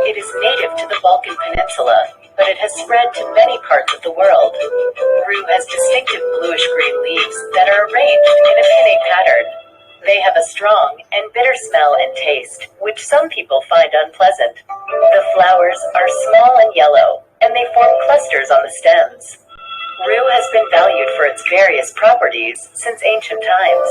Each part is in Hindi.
It is native to the Balkan Peninsula, but it has spread to many parts of the world. Rue has distinctive bluish-green leaves that are arranged in a pinnate pattern. They have a strong and bitter smell and taste, which some people find unpleasant. The flowers are small and yellow, and they form clusters on the stems. Rue has been valued for its various properties since ancient times.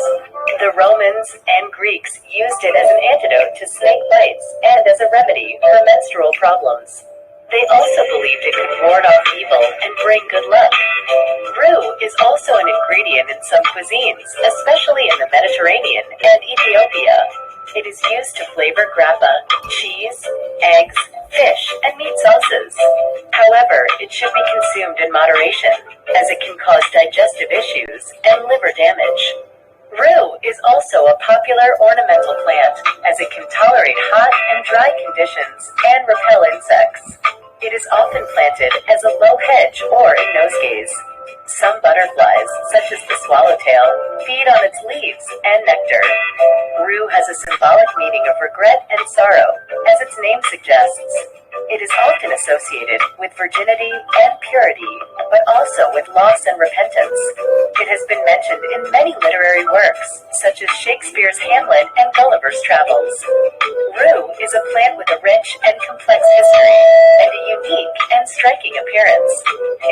The Romans and Greeks used it as an antidote to snake bites and as a remedy for menstrual problems. They also believed it could ward off evil and bring good luck. Rue is also an ingredient in some cuisines, especially in the Mediterranean and Ethiopia. It is used to flavor grappa, cheese, eggs, fish, and meat sauces. However, it should be consumed in moderation, as it can cause digestive issues and liver damage. Rue is also a popular ornamental plant, as it can tolerate hot and dry conditions and repel insects. It is often planted as a low hedge or in nosegays. Some butterflies, such as the swallowtail, feed on its leaves and nectar. Rue has a symbolic meaning of regret and sorrow, as its name suggests. It is often associated with virginity and purity, but also with loss and repentance. It has been mentioned in many literary works, such as Shakespeare's Hamlet and Gulliver's Travels. Rue is a plant with a rich and complex history, and a unique and striking appearance.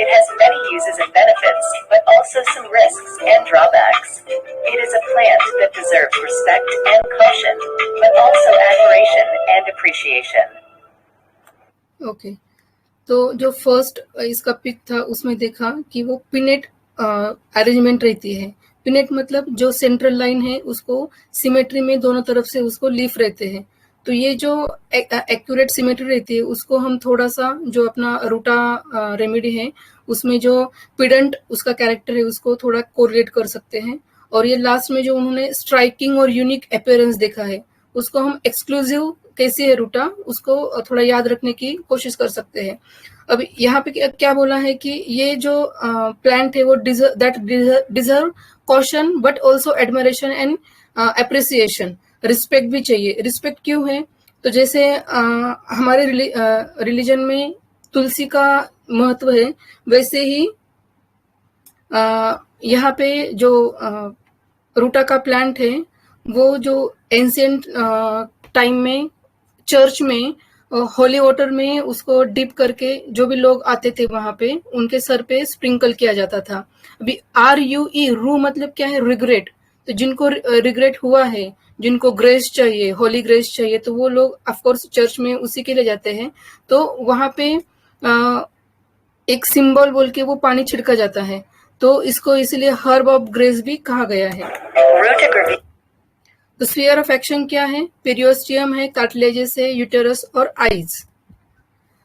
It has many uses and benefits, but also some risks and drawbacks. It is a plant that deserves respect and caution, but also admiration and appreciation. Okay तो जो फर्स्ट इसका पिक था उसमें देखा कि वो पिनेट अरेंजमेंट रहती है. पिनेट मतलब जो सेंट्रल लाइन है उसको सिमेट्री में दोनों तरफ से उसको लीफ रहते हैं. तो ये जो एक्यूरेट सिमेट्री रहती है उसको हम थोड़ा सा जो अपना रूटा रेमेडी है उसमें जो पिडेंट उसका कैरेक्टर है उसको थोड़ा कोरिलेट कर सकते हैं. और ये लास्ट में जो उन्होंने स्ट्राइकिंग और यूनिक अपीयरेंस देखा है उसको हम एक्सक्लूसिव कैसी है रूटा उसको थोड़ा याद रखने की कोशिश कर सकते हैं. अब यहाँ पे क्या बोला है कि ये जो प्लांट है वो deserve caution but also admiration and appreciation. Respect भी चाहिए. रिस्पेक्ट क्यों है? तो जैसे हमारे रिलीजन में तुलसी का महत्व है वैसे ही यहाँ पे जो रूटा का प्लांट है वो जो एंशिएंट टाइम में चर्च में होली वाटर में उसको डिप करके जो भी लोग आते थे वहां पे उनके सर पे स्प्रिंकल किया जाता था. अभी RUE रू मतलब क्या है? रिग्रेट. तो जिनको रिग्रेट हुआ है, जिनको ग्रेस चाहिए, होली ग्रेस चाहिए, तो वो लोग ऑफकोर्स चर्च में उसी के लिए जाते हैं. तो वहां पे एक सिंबल बोल के वो पानी छिड़का जाता है. तो इसको इसीलिए हर्ब ऑफ ग्रेस भी कहा गया है. तो स्फीयर ऑफ एक्शन क्या है? पेरियोस्टियम है, कार्टिलेजेस है, यूटेरस और आईज.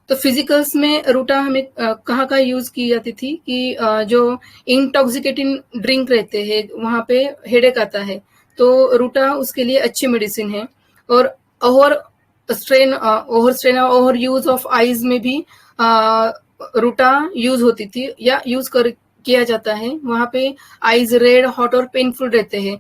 तो फिजिकल्स में रूटा हमें कहाँ यूज की जाती थी कि जो इंटॉक्सिकेटिंग ड्रिंक रहते हैं वहां पे हेडेक आता है तो रूटा उसके लिए अच्छी मेडिसिन है. और over over use of eyes में भी रूटा यूज होती थी या यूज किया जाता है. वहां पे आईज रेड, हॉट और पेनफुल रहते हैं.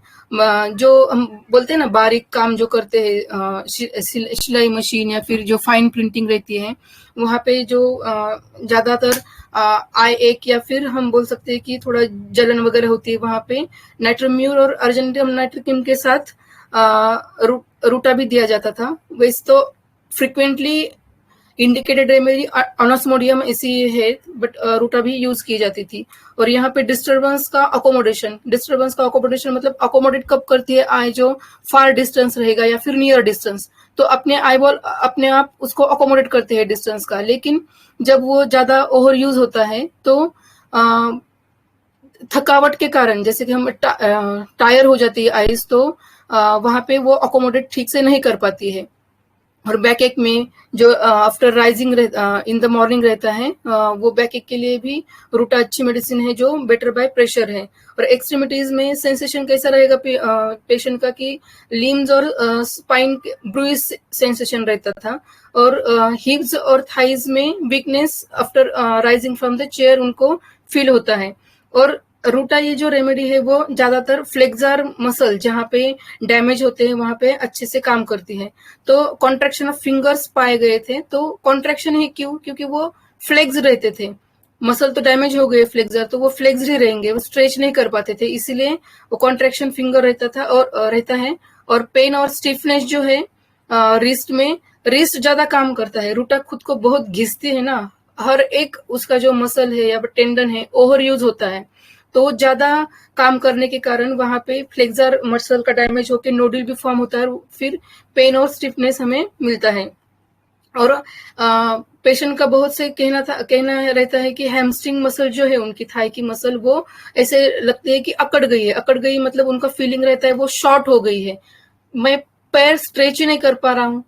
जो हम बोलते हैं ना बारीक काम जो करते हैं सिलाई मशीन या फिर जो फाइन प्रिंटिंग रहती है वहां पे जो ज्यादातर आई एक या फिर हम बोल सकते हैं कि थोड़ा जलन वगैरह होती है वहां पे नाइट्रोम्यूर और अर्जेंटियम नाइट्रिकम के साथ रूटा भी दिया जाता था. वैसे तो फ्रिक्वेंटली इंडिकेटेड रेमेडी ऑनोस्मोडियम ऐसी है बट रूटा भी यूज की जाती थी. और यहाँ पे डिस्टर्बेंस का अकोमोडेशन मतलब अकोमोडेट कब करती है आई जो फार डिस्टेंस रहेगा या फिर नियर डिस्टेंस. तो अपने आई बॉल अपने आप उसको अकोमोडेट करते हैं डिस्टेंस का. लेकिन जब वो ज्यादा ओवर यूज होता है तो थकावट के कारण जैसे कि हम टायर हो जाती है आईज तो वहां पे वो अकोमोडेट ठीक से नहीं कर पाती है. और बैक एक में जो after rising in the morning रहता है वो बैक एक के लिए भी रूटा अच्छी मेडिसिन है जो बेटर बाय प्रेशर है. और एक्सट्रीमिटीज में सेंसेशन कैसा रहेगा पेशेंट का कि लिम्स और स्पाइन ब्रूइज सेंसेशन रहता था. और हिप्स और थाइज में weakness after rising from the chair उनको फील होता है. और रूटा ये जो रेमेडी है वो ज्यादातर फ्लेक्सर मसल जहाँ पे डैमेज होते हैं वहां पे अच्छे से काम करती है। तो कॉन्ट्रैक्शन ऑफ फिंगर्स पाए गए थे, तो कॉन्ट्रैक्शन ही क्यों, क्योंकि वो फ्लेक्स रहते थे, मसल तो डैमेज हो गए फ्लेक्सर, तो वो फ्लेक्स ही रहेंगे, वो स्ट्रेच नहीं कर पाते थे, इसीलिए वो कॉन्ट्रैक्शन फिंगर रहता था और रहता है। और पेन और स्टिफनेस जो है रिस्ट में, रिस्ट ज्यादा काम करता है, रूटा खुद को बहुत घिसती है ना, हर एक उसका जो मसल है या टेंडन है ओवर यूज होता है, तो ज्यादा काम करने के कारण वहां पे फ्लेक्सर मसल का डैमेज होकर नोडल भी फॉर्म होता है, फिर पेन और स्टिफनेस हमें मिलता है। और पेशेंट का बहुत से कहना रहता है कि हैमस्ट्रिंग मसल जो है उनकी थाई की मसल वो ऐसे लगती है कि अकड़ गई है, अकड़ गई मतलब उनका फीलिंग रहता है वो शॉर्ट हो गई है, मैं पैर स्ट्रेच ही नहीं कर पा रहा हूँ,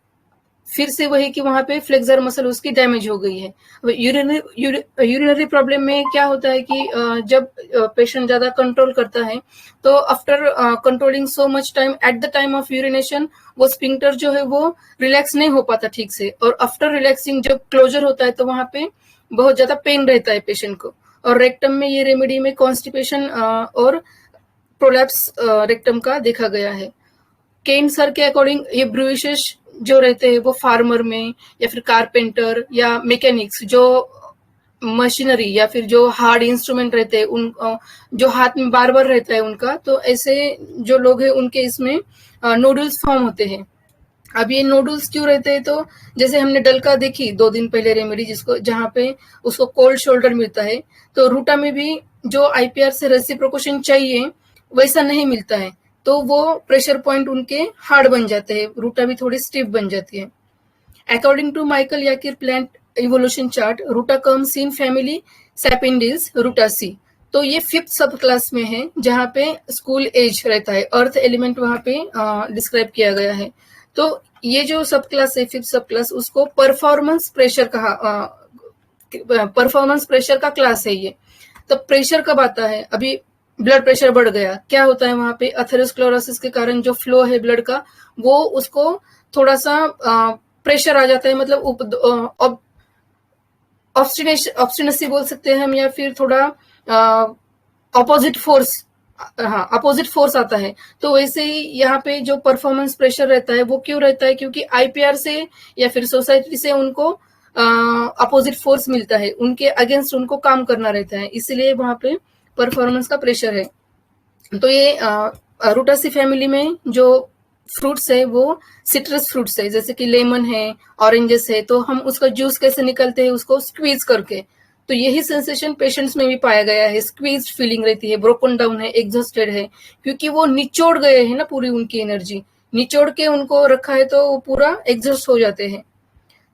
फिर से वही कि वहां पे फ्लेक्सर मसल उसकी डैमेज हो गई है। यूरिनरी प्रॉब्लम में क्या होता है कि जब पेशेंट ज्यादा कंट्रोल करता है तो after controlling so much time at the time of urination वो स्पिंक्टर जो है वो रिलैक्स नहीं हो पाता ठीक से, और आफ्टर रिलैक्सिंग जब क्लोजर होता है तो वहां पे बहुत ज्यादा पेन रहता है पेशेंट को। और रेक्टम में ये रेमेडी में कॉन्स्टिपेशन और प्रोलैप्स रेक्टम का देखा गया है। केन सर के अकॉर्डिंग ये ब्रूइशेस जो रहते हैं वो फार्मर में या फिर कारपेंटर या मैकेनिक्स जो मशीनरी या फिर जो हार्ड इंस्ट्रूमेंट रहते हैं उन जो हाथ में बार बार रहता है उनका, तो ऐसे जो लोग हैं उनके इसमें नोडल्स फॉर्म होते हैं। अब ये नोडल्स क्यों रहते हैं, तो जैसे हमने डलका देखी 2 दिन पहले रेमेडी जिसको जहाँ पे उसको कोल्ड शोल्डर मिलता है, तो रूटा में भी जो आईपीआर से रेसिप्रोकेशन चाहिए वैसा नहीं मिलता है, तो वो प्रेशर पॉइंट उनके हार्ड बन जाते हैं, रूटा भी थोड़ी स्टिफ बन जाती है। According to Michael Yakir plant evolution chart, Ruta comes in family Sapindales Rutaceae, तो ये 5th सब क्लास में है जहाँ पे स्कूल एज रहता है, अर्थ एलिमेंट वहां पे डिस्क्राइब किया गया है। तो ये जो सब क्लास है 5th सब क्लास, उसको परफॉर्मेंस प्रेशर कहा, परफॉर्मेंस प्रेशर का क्लास है ये। तो प्रेशर कब आता है, अभी ब्लड प्रेशर बढ़ गया, क्या होता है वहां पे अथेरोस्क्लेरोसिस के कारण जो फ्लो है ब्लड का वो उसको थोड़ा सा प्रेशर आ जाता है, मतलब ऑब्स्टिनेसी बोल सकते हैं हम, या फिर थोड़ा अपोजिट फोर्स, हाँ अपोजिट फोर्स आता है। तो वैसे ही यहाँ पे जो परफॉर्मेंस प्रेशर रहता है वो क्यों रहता है, क्योंकि आईपीआर से या फिर सोसाइटी से उनको अपोजिट फोर्स मिलता है, उनके अगेंस्ट उनको काम करना रहता है, इसलिए वहां पे परफॉर्मेंस का प्रेशर है। तो ये रूटासी फैमिली में जो फ्रूट्स है वो सिट्रस फ्रूट्स है, जैसे कि लेमन है, ऑरेंजेस है, तो हम उसका जूस कैसे निकलते हैं, उसको स्क्वीज करके, तो यही सेंसेशन पेशेंट्स में भी पाया गया है, स्क्वीज फीलिंग रहती है, ब्रोकन डाउन है, एग्जॉस्टेड है, क्योंकि वो निचोड़ गए हैं ना, पूरी उनकी एनर्जी निचोड़ के उनको रखा है तो वो पूरा एग्जॉस्ट हो जाते हैं।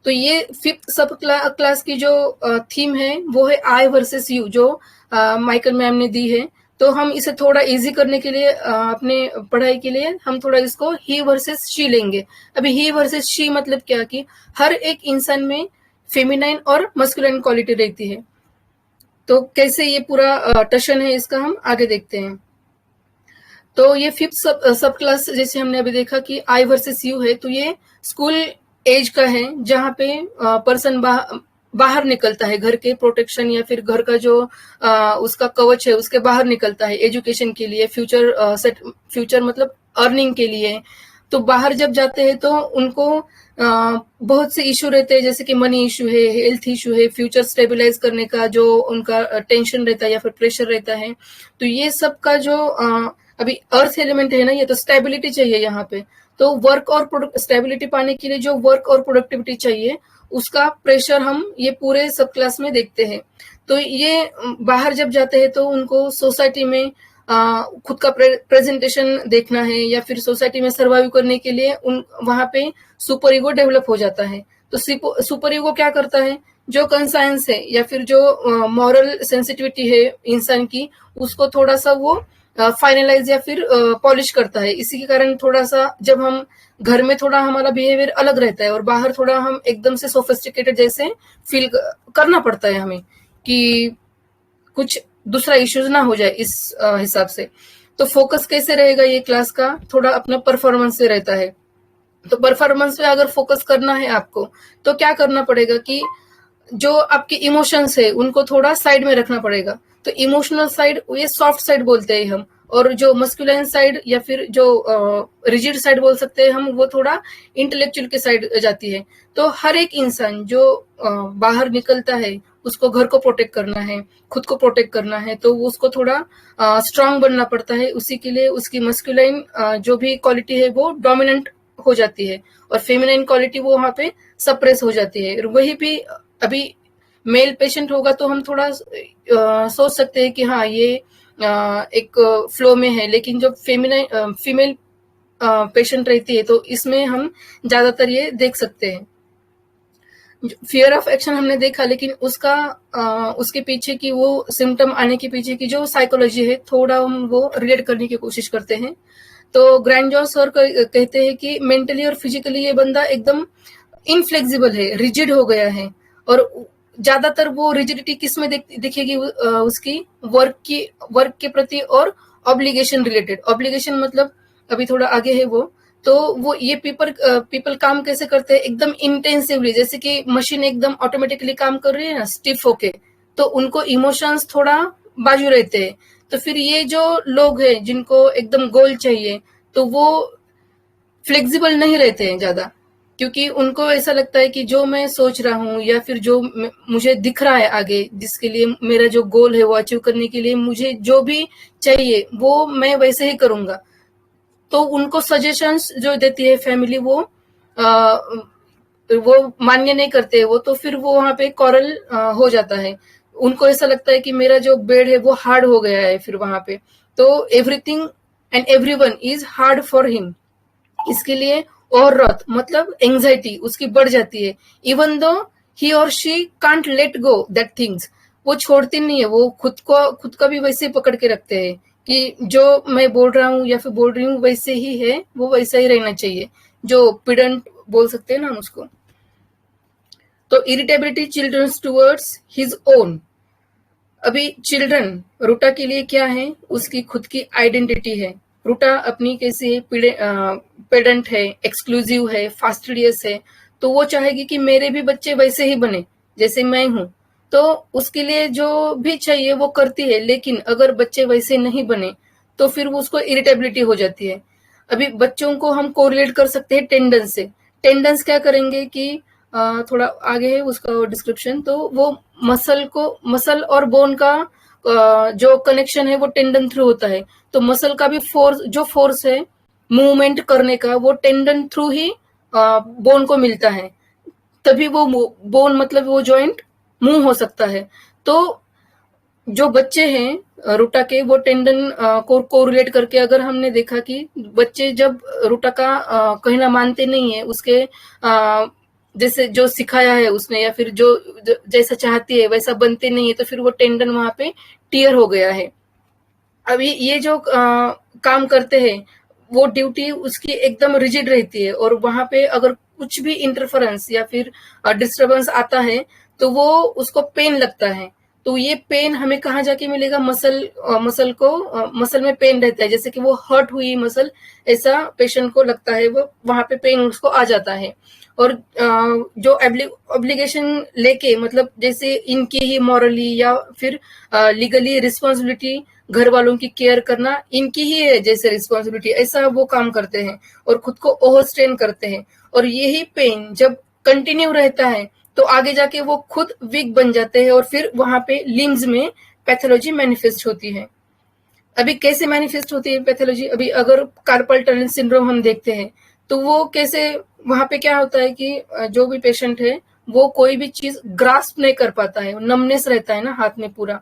तो ये 5th सब क्लास की जो थीम है वो है आई वर्सेस यू, जो माइकल मैम ने दी है। तो हम इसे थोड़ा इजी करने के लिए अपने पढ़ाई के लिए हम थोड़ा इसको ही वर्सेस शी लेंगे। अभी ही वर्सेस शी मतलब क्या, कि हर एक इंसान में फेमिनाइन और मस्कुलाइन क्वालिटी रहती है, तो कैसे ये पूरा टशन है इसका हम आगे देखते हैं। तो ये 5th सब क्लास जैसे हमने अभी देखा कि आई वर्सेस यू है, तो ये स्कूल एज का है जहाँ पे पर्सन बाहर निकलता है, घर के प्रोटेक्शन या फिर घर का जो उसका कवच है उसके बाहर निकलता है एजुकेशन के लिए, फ्यूचर मतलब अर्निंग के लिए। तो बाहर जब जाते हैं तो उनको बहुत से इशू रहते हैं, जैसे कि मनी इशू है, हेल्थ इशू है, फ्यूचर स्टेबलाइज करने का जो उनका टेंशन रहता है या फिर प्रेशर रहता है। तो ये सब का जो अभी अर्थ एलिमेंट है ना, ये तो स्टेबिलिटी चाहिए यहाँ पे, तो वर्क और स्टेबिलिटी पाने के लिए जो वर्क और प्रोडक्टिविटी चाहिए उसका प्रेशर हम ये पूरे सब क्लास में देखते हैं। तो ये बाहर जब जाते हैं तो उनको सोसाइटी में खुद का प्रेजेंटेशन देखना है या फिर सोसाइटी में सर्वाइव करने के लिए वहां पे सुपर ईगो डेवलप हो जाता है। तो सुपर ईगो क्या करता है, जो कंसाइंस है या फिर जो मॉरल सेंसिटिविटी है इंसान की, उसको थोड़ा सा वो फाइनलाइज या फिर पॉलिश करता है। इसी के कारण थोड़ा सा जब हम घर में थोड़ा हमारा बिहेवियर अलग रहता है और बाहर थोड़ा हम एकदम से सोफिस्टिकेटेड जैसे फील करना पड़ता है हमें, कि कुछ दूसरा इश्यूज ना हो जाए इस हिसाब से। तो फोकस कैसे रहेगा ये क्लास का, थोड़ा अपना परफॉर्मेंस से रहता है। तो परफॉर्मेंस पे अगर फोकस करना है आपको तो क्या करना पड़ेगा कि जो आपके इमोशंस है उनको थोड़ा साइड में रखना पड़ेगा। तो इमोशनल साइड ये सॉफ्ट साइड बोलते हैं हम, और जो मस्कुलाइन साइड या फिर जो रिजिड साइड बोल सकते हैं हम, वो थोड़ा इंटेलेक्चुअल के साइड जाती है। तो हर एक इंसान जो बाहर निकलता है उसको घर को प्रोटेक्ट करना है, खुद को प्रोटेक्ट करना है, तो उसको थोड़ा स्ट्रांग बनना पड़ता है। उसी के लिए उसकी मस्कुलाइन जो भी क्वालिटी है वो डोमिनेंट हो जाती है, और फेमिनाइन क्वालिटी वो वहां पे सप्रेस हो जाती है। वही भी अभी मेल पेशेंट होगा तो हम थोड़ा सोच सकते हैं कि हाँ ये एक फ्लो में है, लेकिन जब फीमेल पेशेंट रहती है तो इसमें हम ज्यादातर ये देख सकते हैं। फियर ऑफ एक्शन हमने देखा, लेकिन उसके पीछे की वो सिम्टम आने के पीछे की जो साइकोलॉजी है थोड़ा हम वो रिलेट करने की कोशिश करते हैं। तो ग्रैंड सर कहते हैं कि मेंटली और फिजिकली ये बंदा एकदम इनफ्लेक्सिबल है, रिजिड हो गया है। और ज्यादातर वो रिजिडिटी किस में दिखेगी, उसकी वर्क के प्रति और ऑब्लिगेशन रिलेटेड। ऑब्लिगेशन मतलब अभी थोड़ा आगे है वो, तो वो ये पीपल काम कैसे करते हैं एकदम इंटेंसिवली, जैसे कि मशीन एकदम ऑटोमेटिकली काम कर रही है ना स्टिफ होके, तो उनको इमोशंस थोड़ा बाजू रहते हैं। तो फिर ये जो लोग हैं जिनको एकदम गोल चाहिए, तो वो फ्लेक्सिबल नहीं रहते हैं ज्यादा, क्योंकि उनको ऐसा लगता है कि जो मैं सोच रहा हूँ या फिर जो मुझे दिख रहा है आगे, जिसके लिए मेरा जो गोल है वो अचीव करने के लिए मुझे जो भी चाहिए वो मैं वैसे ही करूंगा। तो उनको सजेशंस जो देती है फैमिली वो मान्य नहीं करते वो, तो फिर वो वहां पे कॉरल हो जाता है। उनको ऐसा लगता है कि मेरा जो बेड है वो हार्ड हो गया है फिर वहां पे, तो everything and everyone is hard for him. इसके लिए और रथ मतलब एंजाइटी उसकी बढ़ जाती है, इवन दो ही और she can't let go that things. वो छोड़ती नहीं है, वो खुद का भी वैसे ही पकड़ के रखते हैं कि जो मैं बोल रहा हूँ या फिर बोल रही हूँ वैसे ही है, वो वैसा ही रहना चाहिए। जो पिडेंट बोल सकते हैं ना हम उसको। तो irritability childrens towards his own. अभी चिल्ड्रन रूटा के लिए क्या है, उसकी खुद की आइडेंटिटी है। रूटा अपनी कैसे पेडेंट है, एक्सक्लूसिव है, फास्टिडियस है, तो वो चाहेगी कि मेरे भी बच्चे वैसे ही बने जैसे मैं हूं। तो उसके लिए जो भी चाहिए वो करती है, लेकिन अगर बच्चे वैसे नहीं बने तो फिर वो उसको इरिटेबिलिटी हो जाती है। अभी बच्चों को हम कोरिलेट कर सकते हैं टेंडेंस से। टेंडेंस क्या करेंगे कि थोड़ा आगे है उसका डिस्क्रिप्शन, तो वो मसल और बोन का जो कनेक्शन है वो टेंडन थ्रू होता है। तो मसल का भी फोर्स है मूवमेंट करने का, वो टेंडन थ्रू ही बोन को मिलता है, तभी वो बोन मतलब वो जॉइंट मूव हो सकता है। तो जो बच्चे हैं रूटा के, वो टेंडन को कोरिलेट करके अगर हमने देखा कि बच्चे जब रूटा का कहना मानते नहीं है, उसके जैसे जो सिखाया है उसने या फिर जो जैसा चाहती है वैसा बनते नहीं है, तो फिर वो टेंडन वहां पे टीयर हो गया है। अभी ये जो काम करते हैं वो ड्यूटी उसकी एकदम रिजिड रहती है, और वहां पे अगर कुछ भी इंटरफेरेंस या फिर डिस्टरबेंस आता है तो वो उसको पेन लगता है। तो ये पेन हमें कहाँ जाके मिलेगा, मसल में पेन रहता है, जैसे कि वो हर्ट हुई मसल, ऐसा पेशेंट को लगता है, वो वहां पे पेन उसको आ जाता है। और जो ऑब्लिगेशन लेके मतलब जैसे इनकी ही मॉरली या फिर लीगली रिस्पॉन्सिबिलिटी घर वालों की केयर करना इनकी ही है जैसे रिस्पॉन्सिबिलिटी, ऐसा वो काम करते हैं और खुद को ओवर स्ट्रेन करते हैं। और यही पेन जब कंटिन्यू रहता है तो आगे जाके वो खुद वीक बन जाते हैं, और फिर वहां पे लिम्स में पैथोलॉजी मैनिफेस्ट होती है। अभी कैसे मैनिफेस्ट होती है पैथोलॉजी, अभी अगर कार्पल टनल सिंड्रोम हम देखते हैं तो वो कैसे, वहां पे क्या होता है कि जो भी पेशेंट है वो कोई भी चीज ग्रास्प नहीं कर पाता है, नमनेस रहता है ना हाथ में पूरा।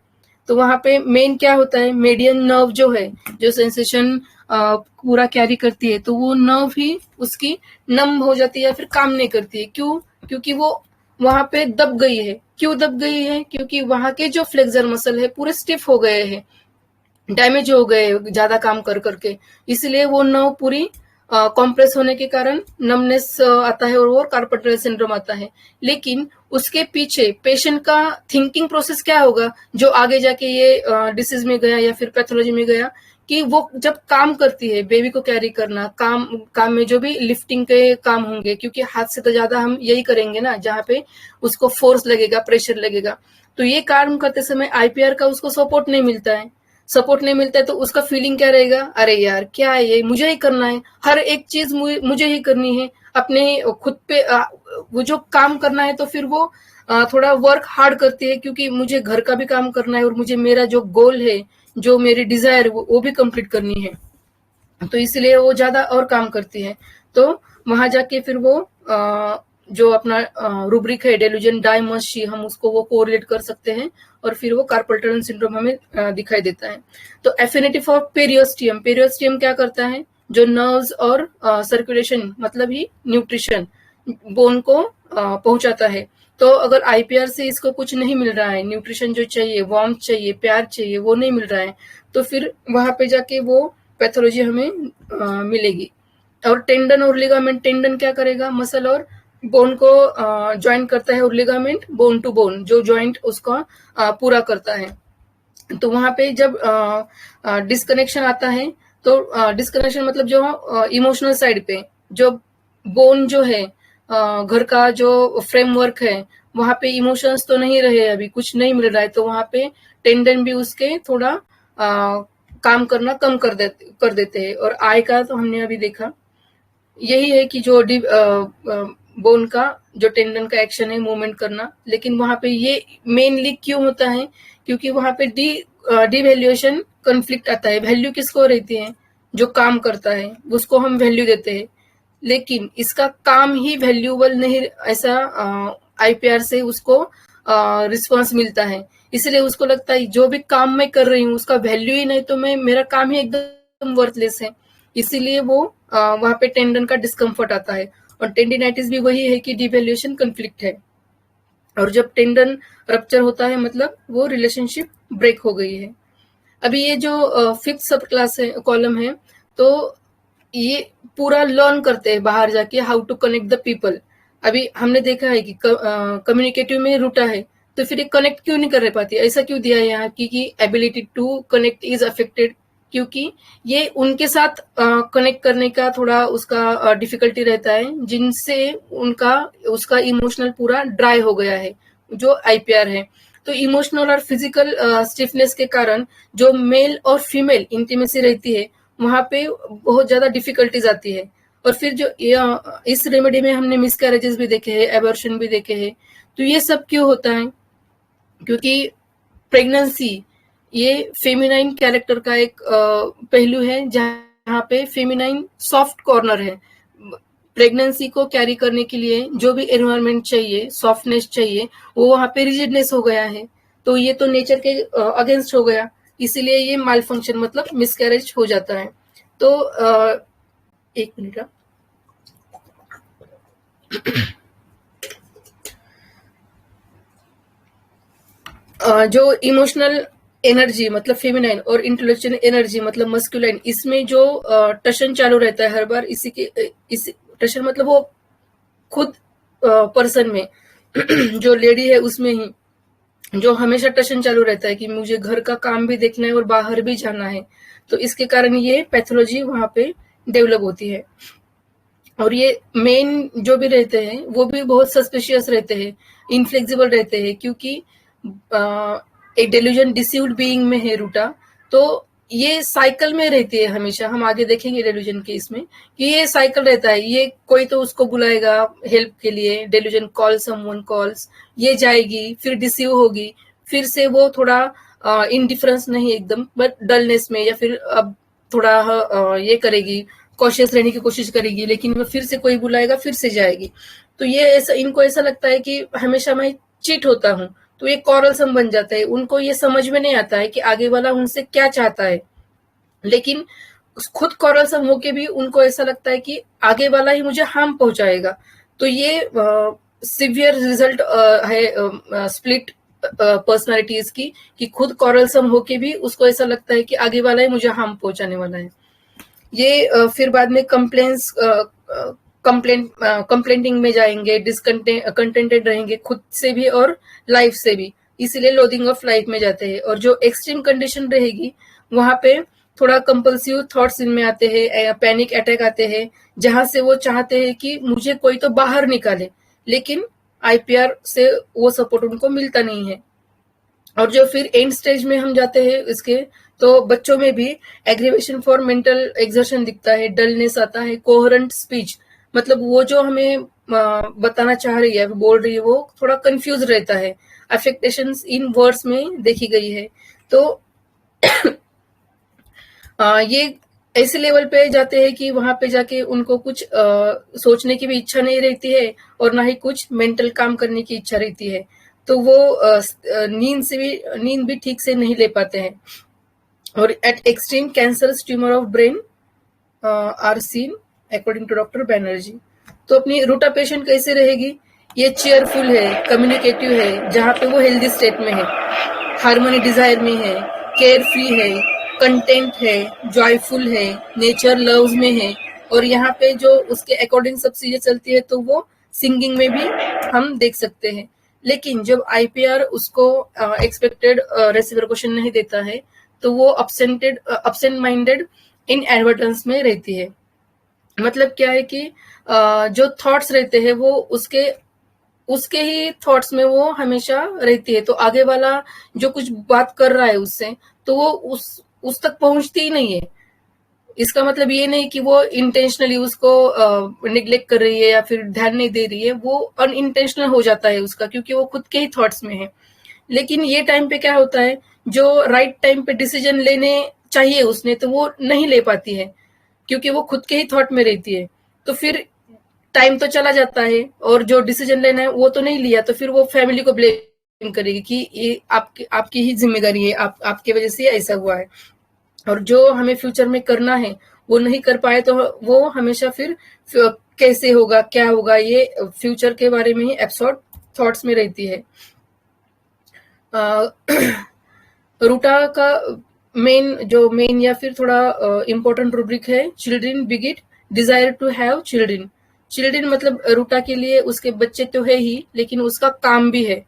तो वहां पे मेन क्या होता है, मेडियन नर्व जो है, जो सेंसेशन पूरा कैरी करती है, तो वो नर्व ही उसकी नम हो जाती है या फिर काम नहीं करती है। क्यों? क्योंकि वो वहां पे दब गई है। क्यों दब गई है? क्योंकि वहां के जो फ्लेक्सर मसल है पूरे स्टिफ हो गए हैं, डैमेज हो गए ज्यादा काम कर करके, इसलिए वो नर्व पूरी कॉम्प्रेस होने के कारण नमनेस आता है और वो कार्पल टनल सिंड्रोम आता है। लेकिन उसके पीछे पेशेंट का थिंकिंग प्रोसेस क्या होगा जो आगे जाके ये डिसीज में गया या फिर पैथोलॉजी में गया, कि वो जब काम करती है, बेबी को कैरी करना, काम में जो भी लिफ्टिंग के काम होंगे, क्योंकि हाथ से तो ज्यादा हम यही करेंगे ना जहाँ पे उसको फोर्स लगेगा, प्रेशर लगेगा। तो ये काम करते समय आईपीआर का उसको सपोर्ट नहीं मिलता है। सपोर्ट नहीं मिलता है तो उसका फीलिंग क्या रहेगा, अरे यार क्या है ये, मुझे ही करना है, हर एक चीज मुझे ही करनी है, अपने खुद पे वो जो काम करना है तो फिर वो थोड़ा वर्क हार्ड करती है, क्योंकि मुझे घर का भी काम करना है और मुझे मेरा जो गोल है, जो मेरी डिजायर वो भी कंप्लीट करनी है। तो इसलिए वो ज्यादा और काम करती है। तो वहां जाके फिर वो जो अपना रूब्रिक है डेलुजन डायमर्सी, हम उसको वो कोरिलेट कर सकते हैं और फिर वो कार्पल टनल सिंड्रोम हमें दिखाई देता है। तो एफिनिटी फॉर पेरियोस्टियम, पेरियोस्टियम क्या करता है, जो नर्व्स और सर्कुलेशन मतलब ही न्यूट्रिशन बोन को पहुंचाता है। तो अगर आईपीआर से इसको कुछ नहीं मिल रहा है, न्यूट्रिशन जो चाहिए, वार्मथ चाहिए, प्यार चाहिए, वो नहीं मिल रहा है, तो फिर वहां पे जाके वो पैथोलॉजी हमें मिलेगी। और टेंडन और लिगामेंट, टेंडन क्या करेगा, मसल और बोन को ज्वाइन करता है, और लिगामेंट बोन टू बोन जो ज्वाइंट उसका पूरा करता है। तो वहां पे जब डिस्कनेक्शन आता है, तो डिस्कनेक्शन मतलब जो इमोशनल साइड पे जो बोन जो है, घर का जो फ्रेमवर्क है, वहां पे इमोशंस तो नहीं रहे, अभी कुछ नहीं मिल रहा है, तो वहां पे टेंडन भी उसके थोड़ा काम करना कम कर देते हैं। और आई का तो हमने अभी देखा, यही है कि जो बोन का जो टेंडन का एक्शन है मूवमेंट करना, लेकिन वहां पे ये मेनली क्यों होता है, क्योंकि वहां पे डिवैल्यूएशन कॉन्फ्लिक्ट आता है। वैल्यू किसको रहती है, जो काम करता है उसको हम वैल्यू देते हैं, लेकिन इसका काम ही वैल्यूएबल नहीं, ऐसा आईपीआर से उसको रिस्पॉन्स मिलता है। इसलिए उसको लगता है जो भी काम मैं कर रही हूँ उसका वैल्यू ही नहीं, तो मेरा काम ही एकदम वर्थलेस है। इसीलिए वो वहां पे टेंडन का डिस्कम्फर्ट आता है। और टेंडिनाइटिस भी वही है कि डिवैल्यूएशन कॉन्फ्लिक्ट है, और जब टेंडन रप्चर होता है मतलब वो रिलेशनशिप ब्रेक हो गई है। अभी ये जो फिफ्थ सब क्लास है, कॉलम है, तो ये पूरा लर्न करते हैं बाहर जाके how to connect the people. अभी हमने देखा है कि कम्युनिकेटिव में रूटा है, तो फिर ये कनेक्ट क्यों नहीं कर पाती, ऐसा क्यों दिया है यहाँ की ability to connect is affected, क्योंकि ये उनके साथ कनेक्ट करने का थोड़ा उसका डिफिकल्टी रहता है, जिनसे उसका इमोशनल पूरा ड्राई हो गया है, जो आईपीआर है। तो इमोशनल और फिजिकल स्टिफनेस के कारण जो मेल और फीमेल इंटीमेसी रहती है वहां पे बहुत ज्यादा डिफिकल्टीज आती है। और फिर जो इस रेमेडी में हमने मिसकैरेजेस भी देखे हैं, एबॉर्शन भी देखे हैं। तो ये सब क्यों होता है, क्योंकि प्रेगनेंसी ये फेमिनाइन कैरेक्टर का एक पहलू है, जहाँ पे फेमिनाइन सॉफ्ट कॉर्नर है। प्रेगनेंसी को कैरी करने के लिए जो भी एनवायरनमेंट चाहिए, सॉफ्टनेस चाहिए, वो वहां पे रिजिडनेस हो गया है, तो ये तो नेचर के अगेंस्ट हो गया, इसीलिए ये माल फंक्शन मतलब मिसकैरेज हो जाता है। तो एक मिनट, जो इमोशनल एनर्जी मतलब फेमिनाइन और इंटेलेक्चुअल एनर्जी मतलब मस्कुलाइन, इसमें जो टशन चालू रहता है हर बार, इस टशन मतलब वो खुद पर्सन में जो लेडी है उसमें ही जो हमेशा टशन चालू रहता है कि मुझे घर का काम भी देखना है और बाहर भी जाना है, तो इसके कारण ये पैथोलॉजी वहां पे डेवलप होती है। और ये मेन जो भी रहते हैं वो भी बहुत सस्पिशियस रहते हैं, इनफ्लेक्सिबल रहते हैं, क्योंकि एक डेल्यूजन डिसीव्ड बीइंग में है रूटा, तो ये साइकिल में रहती है हमेशा। हम आगे देखेंगे डेल्यूजन के इसमें कि ये साइकिल रहता है, ये कोई तो उसको बुलाएगा हेल्प के लिए, डेल्यूजन कॉल समवन कॉल्स, ये जाएगी, फिर डिसीव होगी, फिर से वो थोड़ा इनडिफरेंस नहीं एकदम, बट डलनेस में, या फिर अब थोड़ा ये करेगी, कॉशियस रहने की कोशिश करेगी, लेकिन वो फिर से कोई बुलाएगा, फिर से जाएगी। तो ये ऐसा, इनको ऐसा लगता है कि हमेशा मैं चीट होता हूँ, तो ये कॉरलसम बन जाता है। उनको ये समझ में नहीं आता है कि आगे वाला उनसे क्या चाहता है, लेकिन खुद कॉरलसम होके भी उनको ऐसा लगता है कि आगे वाला ही मुझे हार्म पहुंचाएगा। तो ये सिवियर रिजल्ट है स्प्लिट पर्सनालिटीज की, कि खुद कॉरलसम होके भी उसको ऐसा लगता है कि आगे वाला ही मुझे हार्म पहुंचाने वाला है। ये फिर बाद में कंप्लेंटिंग में जाएंगे, डिसकंटेंटेड रहेंगे खुद से भी और लाइफ से भी, इसीलिए लोदिंग ऑफ लाइफ में जाते हैं। और जो एक्सट्रीम कंडीशन रहेगी वहां पे थोड़ा कंपल्सिव थॉट्स इनमें आते हैं, पैनिक अटैक आते हैं, जहां से वो चाहते हैं कि मुझे कोई तो बाहर निकाले, लेकिन आईपीआर से वो सपोर्ट उनको मिलता नहीं है। और जो फिर एंड स्टेज में हम जाते हैं इसके, तो बच्चों में भी एग्रीवेशन फॉर मेंटल एक्सर्शन दिखता है, डलनेस आता है, कोहरेंट स्पीच, मतलब वो जो हमें बताना चाह रही है, बोल रही है, वो थोड़ा कंफ्यूज रहता है, अफेक्टेशंस इन वर्ड्स में देखी गई है। तो ये ऐसे लेवल पे जाते हैं कि वहां पे जाके उनको कुछ सोचने की भी इच्छा नहीं रहती है, और ना ही कुछ मेंटल काम करने की इच्छा रहती है। तो वो नींद भी ठीक से नहीं ले पाते हैं। और at extreme cancerous tumour of brain are seen according to doctor Banerjee. तो अपनी रूटा पेशेंट कैसे रहेगी? ये चेयरफुल है, कम्युनिकेटिव है, जहाँ पे वो हेल्दी स्टेट में है, हार्मनी डिजायर में है, केयर फ्री है, कंटेंट है, जॉयफुल है, नेचर लव्स में है, और यहाँ पे जो उसके अकॉर्डिंग सब चीजें चलती है, तो वो सिंगिंग में भी हम देख सकते हैं। लेकिन जब आईपीआर उसको एक्सपेक्टेड रेसिवर क्वेश्चन नहीं देता है, तो वो अपसेंट माइंडेड इन एडवर्टेंस में रहती है। मतलब क्या है कि जो थॉट्स रहते हैं वो उसके ही थॉट्स में वो हमेशा रहती है, तो आगे वाला जो कुछ बात कर रहा है उससे, तो वो उस तक पहुंचती ही नहीं है। इसका मतलब ये नहीं कि वो इंटेंशनली उसको निग्लेक्ट कर रही है या फिर ध्यान नहीं दे रही है, वो अनइंटेंशनल हो जाता है उसका, क्योंकि वो खुद के ही थॉट्स में है। लेकिन ये टाइम पे क्या होता है, जो राइट टाइम पे डिसीजन लेने चाहिए उसने, तो वो नहीं ले पाती है, क्योंकि वो खुद के ही थॉट में रहती है। तो फिर टाइम तो चला जाता है, और जो डिसीजन लेना है वो तो नहीं लिया, तो फिर वो फैमिली को ब्लेम करेगी कि ये आपकी ही जिम्मेदारी है, आपकी वजह से ऐसा हुआ है। और जो हमें फ्यूचर में करना है वो नहीं कर पाए, तो वो हमेशा फिर कैसे होगा, क्या होगा, ये फ्यूचर के बारे में ही एब्सॉर्ब थॉट्स में रहती है। रूटा का मेन या फिर थोड़ा इम्पोर्टेंट रूब्रिक है, children beget desire to have children. Children मतलब रूटा के लिए उसके बच्चे तो है ही, लेकिन उसका काम भी है।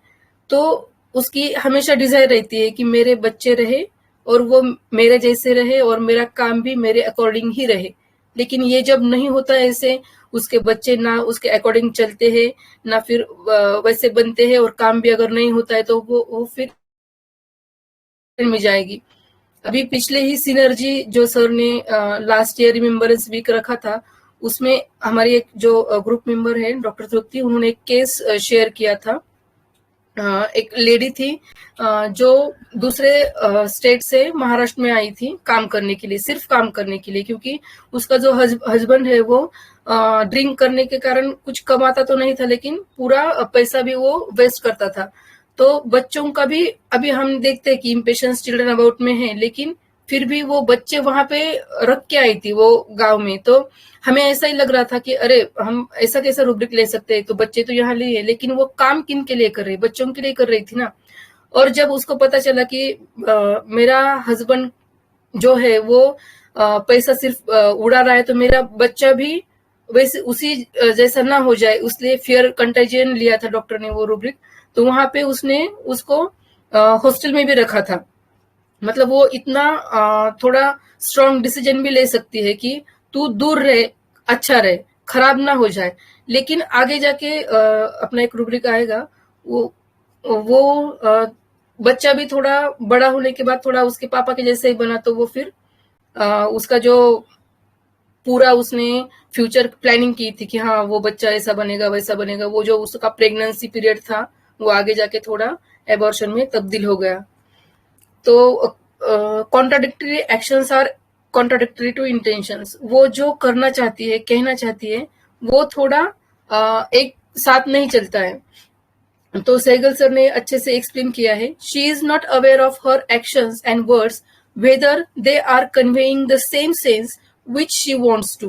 तो उसकी हमेशा डिजायर रहती है कि मेरे बच्चे रहे, और वो मेरे जैसे रहे, और मेरा काम भी मेरे अकॉर्डिंग ही रहे। लेकिन ये जब नहीं होता ऐसे, उसके बच्चे ना उसके अकॉर्डिंग चलते हैं, ना फिर वैसे बनते हैं, और काम भी अगर नहीं होता है, तो वो फिर में जाएगी। अभी पिछले ही सिनर्जी जो सर ने लास्ट ईयर रिमेम्बरेंस वीक रखा था, उसमें हमारी एक जो ग्रुप मेंबर है डॉक्टर तृप्ति, उन्होंने एक केस शेयर किया था। एक लेडी थी जो दूसरे स्टेट से महाराष्ट्र में आई थी काम करने के लिए, सिर्फ काम करने के लिए, क्योंकि उसका जो हस्बैंड है वो ड्रिंक करने के कारण कुछ कमाता तो नहीं था, लेकिन पूरा पैसा भी वो वेस्ट करता था। तो बच्चों का भी अभी हम देखते हैं कि इम्पेशंस चिल्ड्रन अबाउट में है, लेकिन फिर भी वो बच्चे वहां पे रख के आई थी वो गांव में। तो हमें ऐसा ही लग रहा था कि अरे हम ऐसा कैसा रूब्रिक ले सकते हैं, तो बच्चे तो यहाँ लिए, लेकिन वो काम किन के लिए कर रही, बच्चों के लिए कर रही थी ना। और जब उसको पता चला कि मेरा हस्बैंड जो है वो पैसा सिर्फ उड़ा रहा है, तो मेरा बच्चा भी वैसे उसी जैसा ना हो जाए, उसलिए फियर कंटेजियन लिया था डॉक्टर ने वो रूब्रिक। तो वहां पे उसने उसको हॉस्टल में भी रखा था। मतलब वो इतना थोड़ा स्ट्रॉन्ग डिसीजन भी ले सकती है कि तू दूर रहे, अच्छा रहे, खराब ना हो जाए। लेकिन आगे जाके अपना एक रूब्रिक आएगा, वो बच्चा भी थोड़ा बड़ा होने के बाद थोड़ा उसके पापा के जैसे ही बना, तो वो फिर उसका जो पूरा उसने फ्यूचर प्लानिंग की थी कि हाँ वो बच्चा ऐसा बनेगा वैसा बनेगा, वो जो उसका प्रेगनेंसी पीरियड था वो आगे जाके थोड़ा एबॉर्शन में तब्दील हो गया। तो contradictory actions are contradictory to intentions. वो जो करना चाहती है, कहना चाहती है, वो थोड़ा एक साथ नहीं चलता है। तो सहगल सर ने अच्छे से एक्सप्लेन किया है, she is not aware of her actions and words whether they are conveying the same sense which she wants to.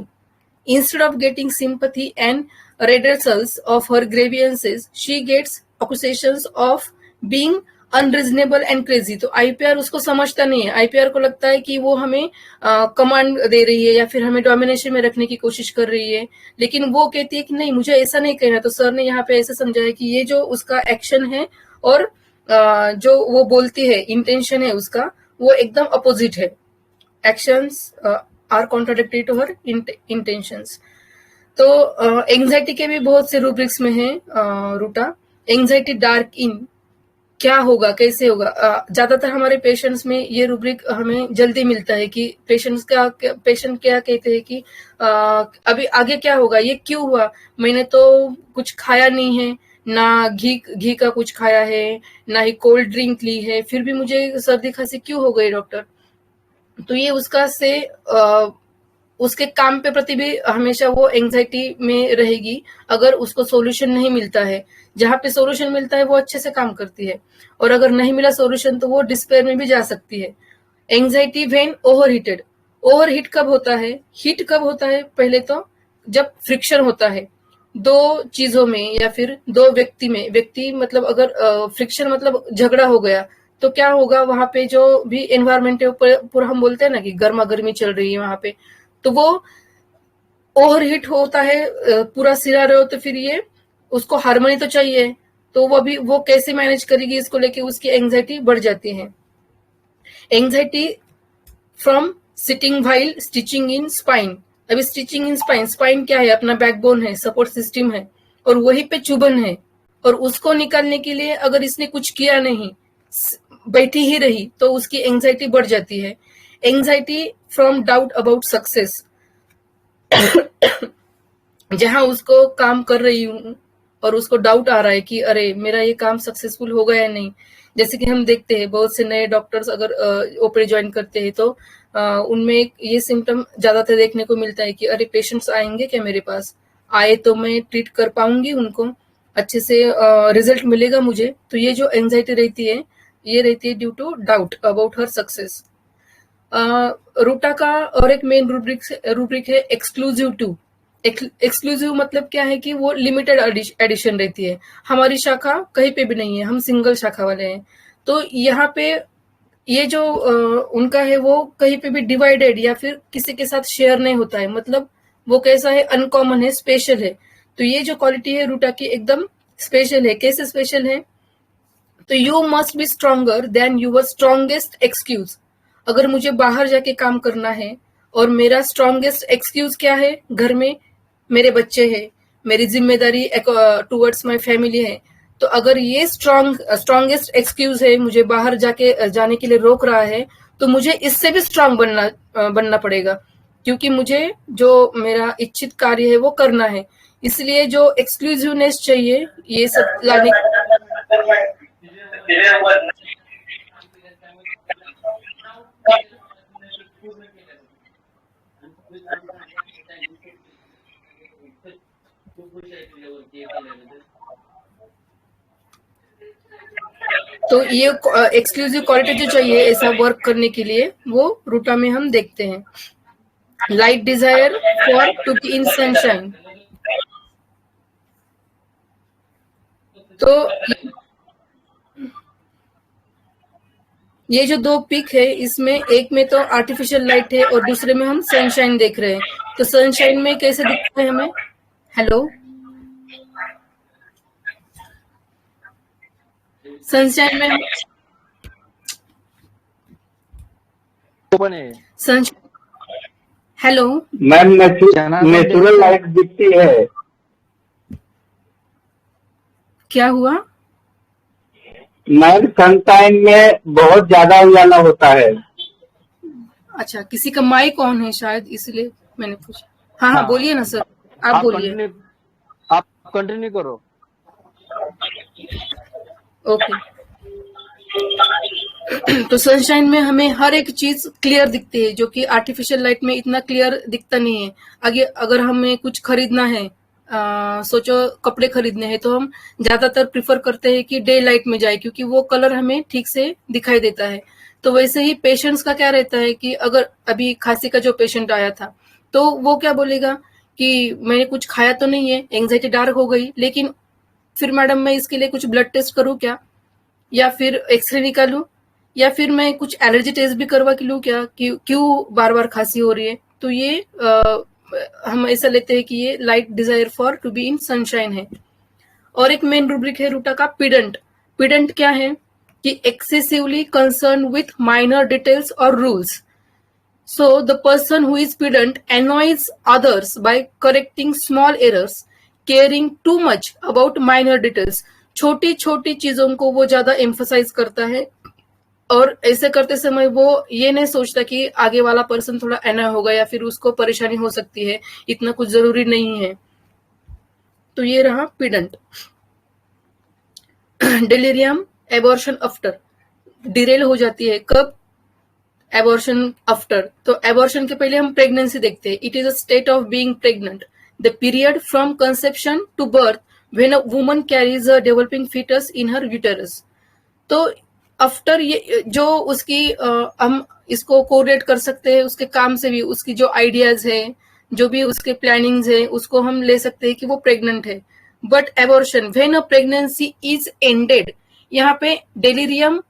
Instead of getting sympathy and redressals of her grievances, she gets accusations of being unreasonable and crazy. तो आईपीआर उसको समझता नहीं है, आईपीआर को लगता है कि वो हमें कमांड दे रही है या फिर हमें डोमिनेशन में रखने की कोशिश कर रही है। लेकिन वो कहती है कि नहीं, मुझे ऐसा नहीं कहना। तो सर ने यहाँ पे ऐसे समझाया कि ये जो उसका एक्शन है और जो वो बोलती है इंटेंशन है उसका, वो एकदम अपोजिट है। Actions are contradictory to her intentions. तो एंजाइटी के भी बहुत से रूब्रिक्स में है रूटा। एंजाइटी डार्क इन, क्या होगा, कैसे होगा। ज्यादातर हमारे पेशेंट्स में ये रूब्रिक हमें जल्दी मिलता है कि पेशेंट क्या कहते हैं कि अभी आगे क्या होगा, ये क्यों हुआ, मैंने तो कुछ खाया नहीं है, ना घी का कुछ खाया है, ना ही कोल्ड ड्रिंक ली है, फिर भी मुझे सर्दी खांसी क्यों हो गई डॉक्टर। तो ये उसका से उसके काम पे प्रति भी हमेशा वो एंजाइटी में रहेगी अगर उसको सॉल्यूशन नहीं मिलता है। जहां पे सॉल्यूशन मिलता है वो अच्छे से काम करती है, और अगर नहीं मिला सॉल्यूशन तो वो डिस्पेयर में भी जा सकती है। एंजाइटी व्हेन ओवरहीटेड, ओवरहीट कब होता है, हीट कब होता है, पहले तो जब फ्रिक्शन होता है दो चीजों में या फिर दो व्यक्ति में। व्यक्ति मतलब अगर फ्रिक्शन मतलब झगड़ा हो गया तो क्या होगा, वहां पे जो भी एनवायरमेंट है पूरा हम बोलते हैं ना कि गर्मा गर्मी चल रही है वहां पे, तो वो ओवरहीट होता है, पूरा सिरा रहे हो तो फिर ये उसको हार्मनी तो चाहिए, तो वो कैसे मैनेज करेगी इसको लेके उसकी एंजाइटी बढ़ जाती है। Anxiety from sitting while stitching in spine. अभी स्टिचिंग इन स्पाइन, स्पाइन क्या है, अपना बैकबोन है, सपोर्ट सिस्टम है, और वहीं पे चुभन है, और उसको निकालने के लिए अगर इसने कुछ किया नहीं, बैठी ही रही, तो उसकी एंजाइटी बढ़ जाती है। Anxiety from doubt about success, जहां उसको काम कर रही हूं और उसको डाउट आ रहा है कि अरे मेरा ये काम सक्सेसफुल होगा या नहीं। जैसे कि हम देखते हैं बहुत से नए डॉक्टर्स अगर ओपीडी ज्वाइन करते हैं तो उनमें ये सिम्टम ज्यादातर देखने को मिलता है कि अरे पेशेंट्स आएंगे क्या मेरे पास, आए तो मैं ट्रीट कर पाऊंगी उनको अच्छे से, रिजल्ट मिलेगा मुझे। तो ये जो एंजाइटी रहती है ये रहती है due to doubt about her success. Ruta का और एक मेन रूब्रिक है एक्सक्लूसिव टू। एक्सक्लूसिव मतलब क्या है कि वो लिमिटेड एडिशन रहती है, हमारी शाखा कहीं पे भी नहीं है, हम सिंगल शाखा वाले हैं। तो यहाँ पे ये जो उनका है वो कहीं पे भी डिवाइडेड या फिर किसी के साथ शेयर नहीं होता है, मतलब वो कैसा है, अनकॉमन है, स्पेशल है। तो ये जो क्वालिटी है रूटा की एकदम स्पेशल है। कैसे स्पेशल है, तो you must be stronger than your strongest excuse. अगर मुझे बाहर जाके काम करना है और मेरा स्ट्रॉन्गेस्ट एक्सक्यूज क्या है, घर में मेरे बच्चे हैं, मेरी जिम्मेदारी टुवर्ड्स माय फैमिली है, तो अगर ये स्ट्रॉन्गेस्ट एक्सक्यूज है, मुझे बाहर जाने के लिए रोक रहा है, तो मुझे इससे भी स्ट्रांग बनना पड़ेगा, क्योंकि मुझे जो मेरा इच्छित कार्य है वो करना है। इसलिए जो एक्सक्लूसिवनेस चाहिए ये सब लाने तो ये एक्सक्लूसिव क्वालिटी जो चाहिए ऐसा वर्क करने के लिए वो रूटा में हम देखते हैं। Light desire for to be in sunshine. तो ये जो दो पिक है इसमें एक में तो आर्टिफिशियल लाइट है और दूसरे में हम सनशाइन देख रहे हैं। तो सनशाइन में कैसे दिखता है हमें, हेलो, सनशाइन में sunshine, hello ma'am natural light दिखती है। क्या हुआ मैम सनशाइन में बहुत ज्यादा उजाला होता है। अच्छा, किसी का माइक ऑन है शायद इसलिए मैंने पूछा। हाँ, बोलिए ना सर, आप बोलिए। आप कंटिन्यू करो। ओके। तो सनशाइन में हमें हर एक चीज क्लियर दिखती है, जो कि आर्टिफिशियल लाइट में इतना क्लियर दिखता नहीं है। आगे अगर हमें कुछ खरीदना है, सोचो कपड़े खरीदने हैं, तो हम ज्यादातर प्रिफर करते हैं कि डे लाइट में जाए, क्योंकि वो कलर हमें ठीक से दिखाई देता है। तो वैसे ही पेशेंट्स का क्या रहता है कि अगर अभी खांसी का जो पेशेंट आया था, तो वो क्या बोलेगा कि मैंने कुछ खाया तो नहीं है, एंजाइटी डार्क हो गई, लेकिन फिर मैडम मैं इसके लिए कुछ ब्लड टेस्ट करूँ क्या, या फिर एक्सरे निकालूं, या फिर मैं कुछ एलर्जी टेस्ट भी करवा के लूं क्या, क्यों बार बार खांसी हो रही है। तो ये हम ऐसा लेते हैं कि ये light desire for to be in sunshine है। और एक मेन रूब्रिक है रूटा का पिडेंट। पिडेंट क्या है कि excessively concern with minor details और rules. So the person who is pedant annoys others by correcting small errors, caring too much about minor details. छोटी छोटी चीजों को वो ज्यादा एम्फोसाइज करता है, और ऐसे करते समय वो ये नहीं सोचता कि आगे वाला पर्सन थोड़ा एनॉय होगा या फिर उसको परेशानी हो सकती है, इतना कुछ जरूरी नहीं है। तो ये रहा पिडेंट। डिलीरियम, एबॉर्शन आफ्टर, डिरेल हो जाती है कब? Abortion after. तो एबॉर्शन के पहले हम प्रेगनेंसी देखते हैं। It is a state of being pregnant, the period from conception to birth when a woman carries a developing foetus in her uterus. तो आफ्टर ये जो उसकी हम इसको कोरिलेट कर सकते हैं उसके काम से भी, उसकी जो आइडियाज है, जो भी उसके प्लानिंग्स है, उसको हम ले सकते हैं कि वो प्रेग्नेंट है। But abortion when a pregnancy is ended, यहाँ पे डेलीरियम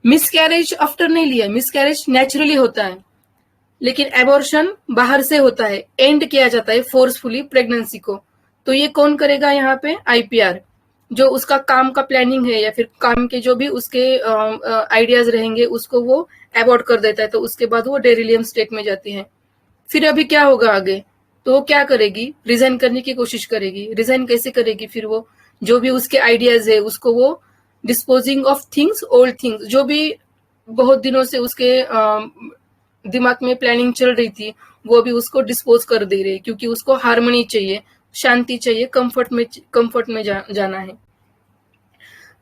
मिसकैरेज आफ्टर नहीं लिया, मिसकैरेज नेचुरली होता है, लेकिन एबॉर्शन बाहर से होता है, एंड किया जाता है फोर्सफुली प्रेगनेंसी को। तो ये कौन करेगा यहाँ पे? आईपीआर, जो उसका काम का प्लानिंग है या फिर काम के जो भी उसके आइडियाज रहेंगे उसको वो एबॉर्ट कर देता है। तो उसके बाद वो डेरिलियम स्टेट में जाती है। फिर अभी क्या होगा आगे? तो वो क्या करेगी? रिजाइन करने की कोशिश करेगी। रिजाइन कैसे करेगी? फिर वो जो भी उसके आइडियाज है उसको वो disposing of things, old things, जो भी बहुत दिनों से उसके दिमाग में प्लानिंग चल रही थी वो भी उसको डिस्पोज कर दे रही है, क्योंकि उसको हार्मनी चाहिए, शांति चाहिए, कंफर्ट में जाना है।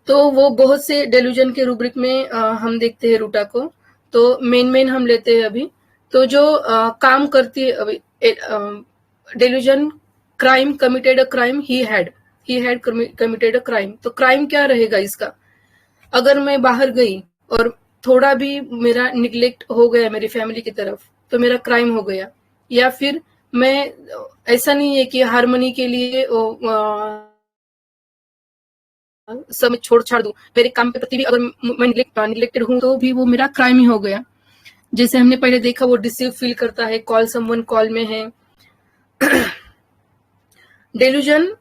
तो वो बहुत से डेल्यूजन के रूब्रिक में हम देखते हैं रूटा को। तो मेन हम लेते हैं अभी। तो जो काम करती है अभी delusion, crime, committed a crime, he had committed a crime. तो क्राइम क्या रहेगा इसका? अगर मैं बाहर गई और थोड़ा भी मेरा निग्लेक्ट हो गया मेरी फैमिली की तरफ, तो मेरा क्राइम हो गया। या फिर मैं, ऐसा नहीं है कि हार्मनी के लिए सब छोड़ छाड़ दूं, मेरे काम के प्रति भी अगर मैं निग्लेक्टेड हूं तो भी वो मेरा क्राइम ही हो गया। जैसे हमने पहले देखा वो डिसीव फील करता है, कॉल समवन कॉल में है। Delusion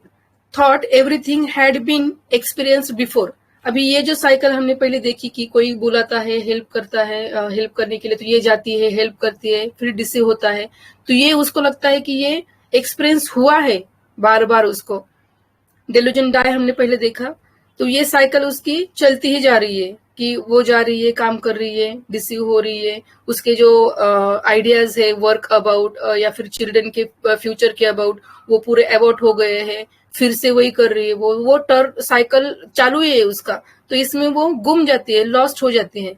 thought everything had been experienced before. अभी ये जो साइकिल हमने पहले देखी कि कोई बुलाता है, हेल्प करता है, हेल्प करने के लिए, तो ये जाती है, हेल्प करती है, फिर डिसीव होता है, तो ये उसको लगता है कि ये एक्सपीरियंस हुआ है बार बार उसको। डेल्यूजन डाई हमने पहले देखा। तो ये साइकिल उसकी चलती ही जा रही है कि वो जा रही है, काम कर रही है, डिसीव हो रही है, उसके जो आइडियाज है वर्क अबाउट या फिर चिल्ड्रन के फ्यूचर के अबाउट, वो पूरे अबाउट हो गए हैं, फिर से वही कर रही है, वो टर्न साइकिल चालू ही है उसका। तो इसमें वो गुम जाती है, लॉस्ट हो जाती है,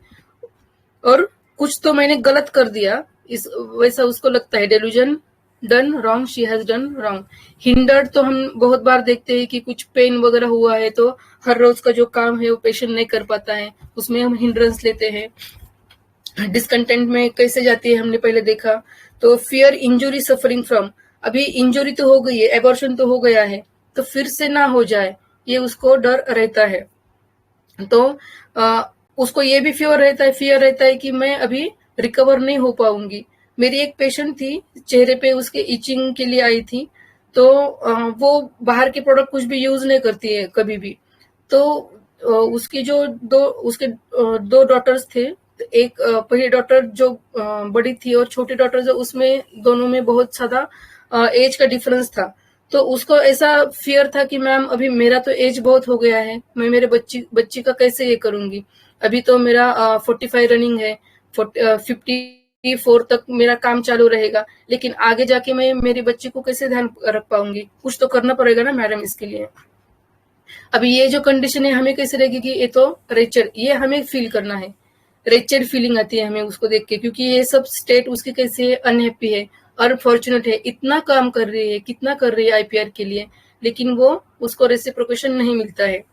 और कुछ तो मैंने गलत कर दिया इस वैसा उसको लगता है। Delusion done wrong, she has done wrong. Hindered तो हम बहुत बार देखते हैं कि कुछ पेन वगैरह हुआ है तो हर रोज का जो काम है वो पेशेंट नहीं कर पाता है, उसमें हम हिंड्रेंस लेते हैं। डिसकंटेंट में कैसे जाती है हमने पहले देखा। तो फियर इंजुरी सफरिंग फ्रॉम, अभी इंजुरी तो हो गई है, एबॉर्शन तो हो गया है, तो फिर से ना हो जाए, ये उसको डर रहता है। तो उसको ये भी फियर रहता है कि मैं अभी रिकवर नहीं हो पाऊंगी। मेरी एक पेशेंट थी, चेहरे पे उसके इचिंग के लिए आई थी, तो वो बाहर के प्रोडक्ट कुछ भी यूज नहीं करती है कभी भी। तो उसकी जो उसके दो डॉटर्स थे, तो एक पहली डॉटर जो बड़ी थी और छोटी डॉटर जो, उसमें दोनों में बहुत ज्यादा एज का डिफरेंस था। तो उसको ऐसा फियर था कि मैम अभी मेरा तो एज बहुत हो गया है, मैं मेरे बच्ची का कैसे ये करूंगी, अभी तो मेरा 45 रनिंग है, 54 तक मेरा काम चालू रहेगा, लेकिन आगे जाके मैं मेरी बच्ची को कैसे ध्यान रख पाऊंगी, कुछ तो करना पड़ेगा ना मैडम इसके लिए। अभी ये जो कंडीशन है हमें कैसे रहेगी कि ये तो रेचेड, ये हमें फील करना है, रेचेड फीलिंग आती है हमें उसको देख के, क्योंकि ये सब स्टेट उसकी कैसे अनहैप्पी है, अनफॉर्चुनेट है, इतना काम कर रही है, कितना कर रही है आईपीआर के लिए, लेकिन वो उसको रेसिप्रोकेशन नहीं मिलता है।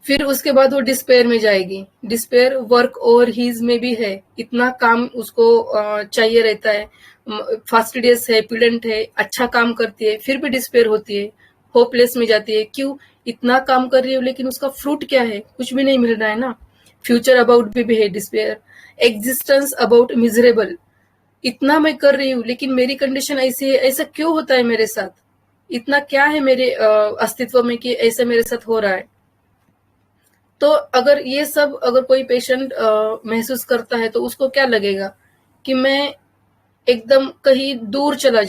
फिर उसके बाद वो डिस्पेयर में जाएगी। डिस्पेयर वर्क ओवर हीज में भी है, इतना काम उसको चाहिए रहता है, फास्टिडियस है, पिडेंट है, अच्छा काम करती है, फिर भी डिस्पेयर होती है, होपलेस में जाती है। क्यों? इतना काम कर रही है लेकिन उसका फ्रूट क्या है, कुछ भी नहीं मिल रहा है ना। फ्यूचर अबाउट भी है डिस्पेयर। एग्जिस्टेंस अबाउट मिजरेबल, इतना मैं कर रही हूँ लेकिन मेरी कंडीशन ऐसी है, ऐसा क्यों होता है मेरे साथ, इतना क्या है मेरे अस्तित्व में कि ऐसा मेरे साथ हो रहा है। तो अगर ये सब अगर कोई पेशेंट महसूस करता है तो उसको क्या लगेगा कि मैं एकदम कहीं दूर चला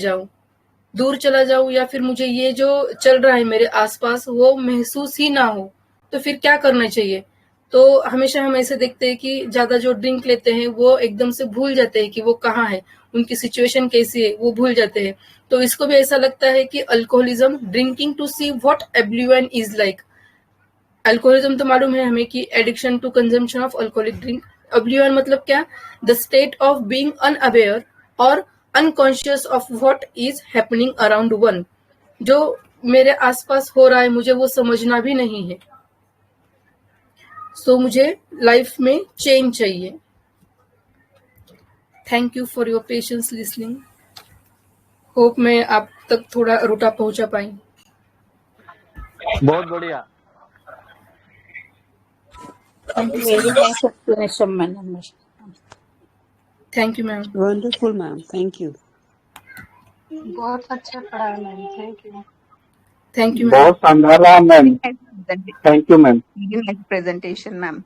जाऊं या फिर मुझे ये जो चल रहा है मेरे आसपास वो महसूस ही ना हो, तो फिर क्या करना चाहिए? तो हमेशा हम ऐसे देखते हैं कि ज्यादा जो ड्रिंक लेते हैं वो एकदम से भूल जाते हैं कि वो कहाँ है, उनकी सिचुएशन कैसी है, वो भूल जाते हैं। तो इसको भी ऐसा लगता है कि alcoholism, drinking to see what oblivion is like. Alcoholism तो मालूम है हमें कि addiction to consumption of alcoholic drink. Oblivion मतलब क्या? The state of being unaware और unconscious of what is happening around one. जो मेरे आसपास हो रहा है मुझे वो समझना भी नहीं है। सो मुझे लाइफ में चेंज चाहिए। Thank you for your patience listening. Hope मैं आप तक थोड़ा रूटा पहुंचा पाई। बहुत बढ़िया। Very nice explanation, madam. Thank you ma'am. Wonderful, ma'am. Thank you. बहुत अच्छा पढ़ाया ma'am, thank you. Thank you ma'am. बहुत शानदार रहा ma'am. Thank you ma'am. Very nice presentation, ma'am.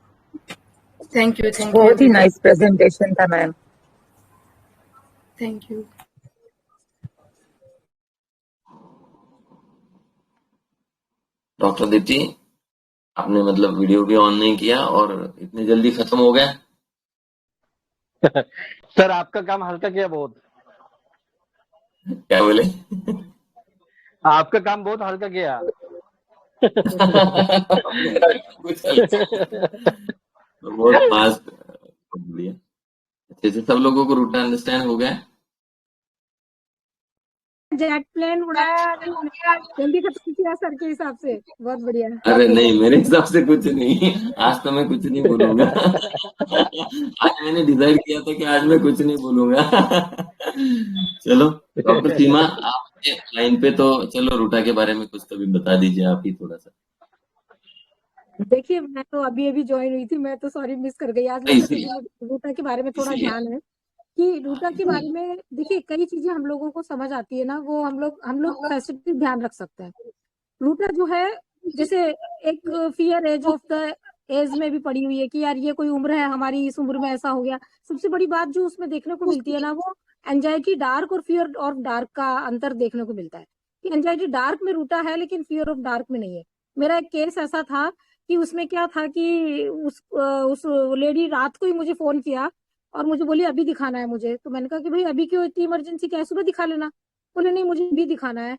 Thank you बहुत ही नाइस प्रेजेंटेशन था ma'am. Thank you. Doctor Deepti, आपने मतलब वीडियो भी ऑन नहीं किया और इतनी जल्दी खत्म हो गया। सर आपका काम हल्का किया बहुत। क्या बोले? आपका काम बहुत हल्का किया। मेरा कुछ बहुत फास्ट दिया। अच्छे से सब लोगों को रूटा अंडरस्टैंड हो गया। जेट प्लेन उड़ाया, जल्दी खत्म किया सर के हिसाब से। बहुत बढ़िया। अरे नहीं, मेरे हिसाब से कुछ नहीं। आज तो मैं कुछ नहीं बोलूंगा। आज मैंने डिसाइड किया था कि आज मैं कुछ नहीं बोलूंगा। चलो डॉक्टर सीमा, आपके लाइन पे तो चलो रूटा के बारे में कुछ तो भी बता दीजिए आप ही थोड़ा सा। देखिए मैं तो अभी अभी ज्वाइन हुई थी, मैं तो सॉरी मिस कर गई आज। मुझे रूटा के बारे में थोड़ा ध्यान है कि रूटा के बारे में देखिए कई चीजें हम लोगों को समझ आती है ना, वो हम लोग फैसिलिटी ध्यान रख सकते हैं। रूटा जो है जैसे एक fear age of the age में भी पड़ी हुई है कि यार ये कोई उम्र है हमारी, इस उम्र में ऐसा हो गया। सबसे बड़ी बात जो उसमें देखने को मिलती है ना, वो एंजाइटी डार्क और फियर ऑफ डार्क का अंतर देखने को मिलता है कि एंजाइटी डार्क में रूटा है लेकिन फियर ऑफ डार्क में नहीं है। मेरा एक केस ऐसा था कि उसमें क्या था कि उस लेडी रात को ही मुझे फोन किया और मुझे बोली अभी दिखाना है मुझे। तो मैंने कहा कि भाई अभी क्यों, इतनी इमरजेंसी क्या है, सुबह दिखा लेना। बोले नहीं मुझे अभी दिखाना है।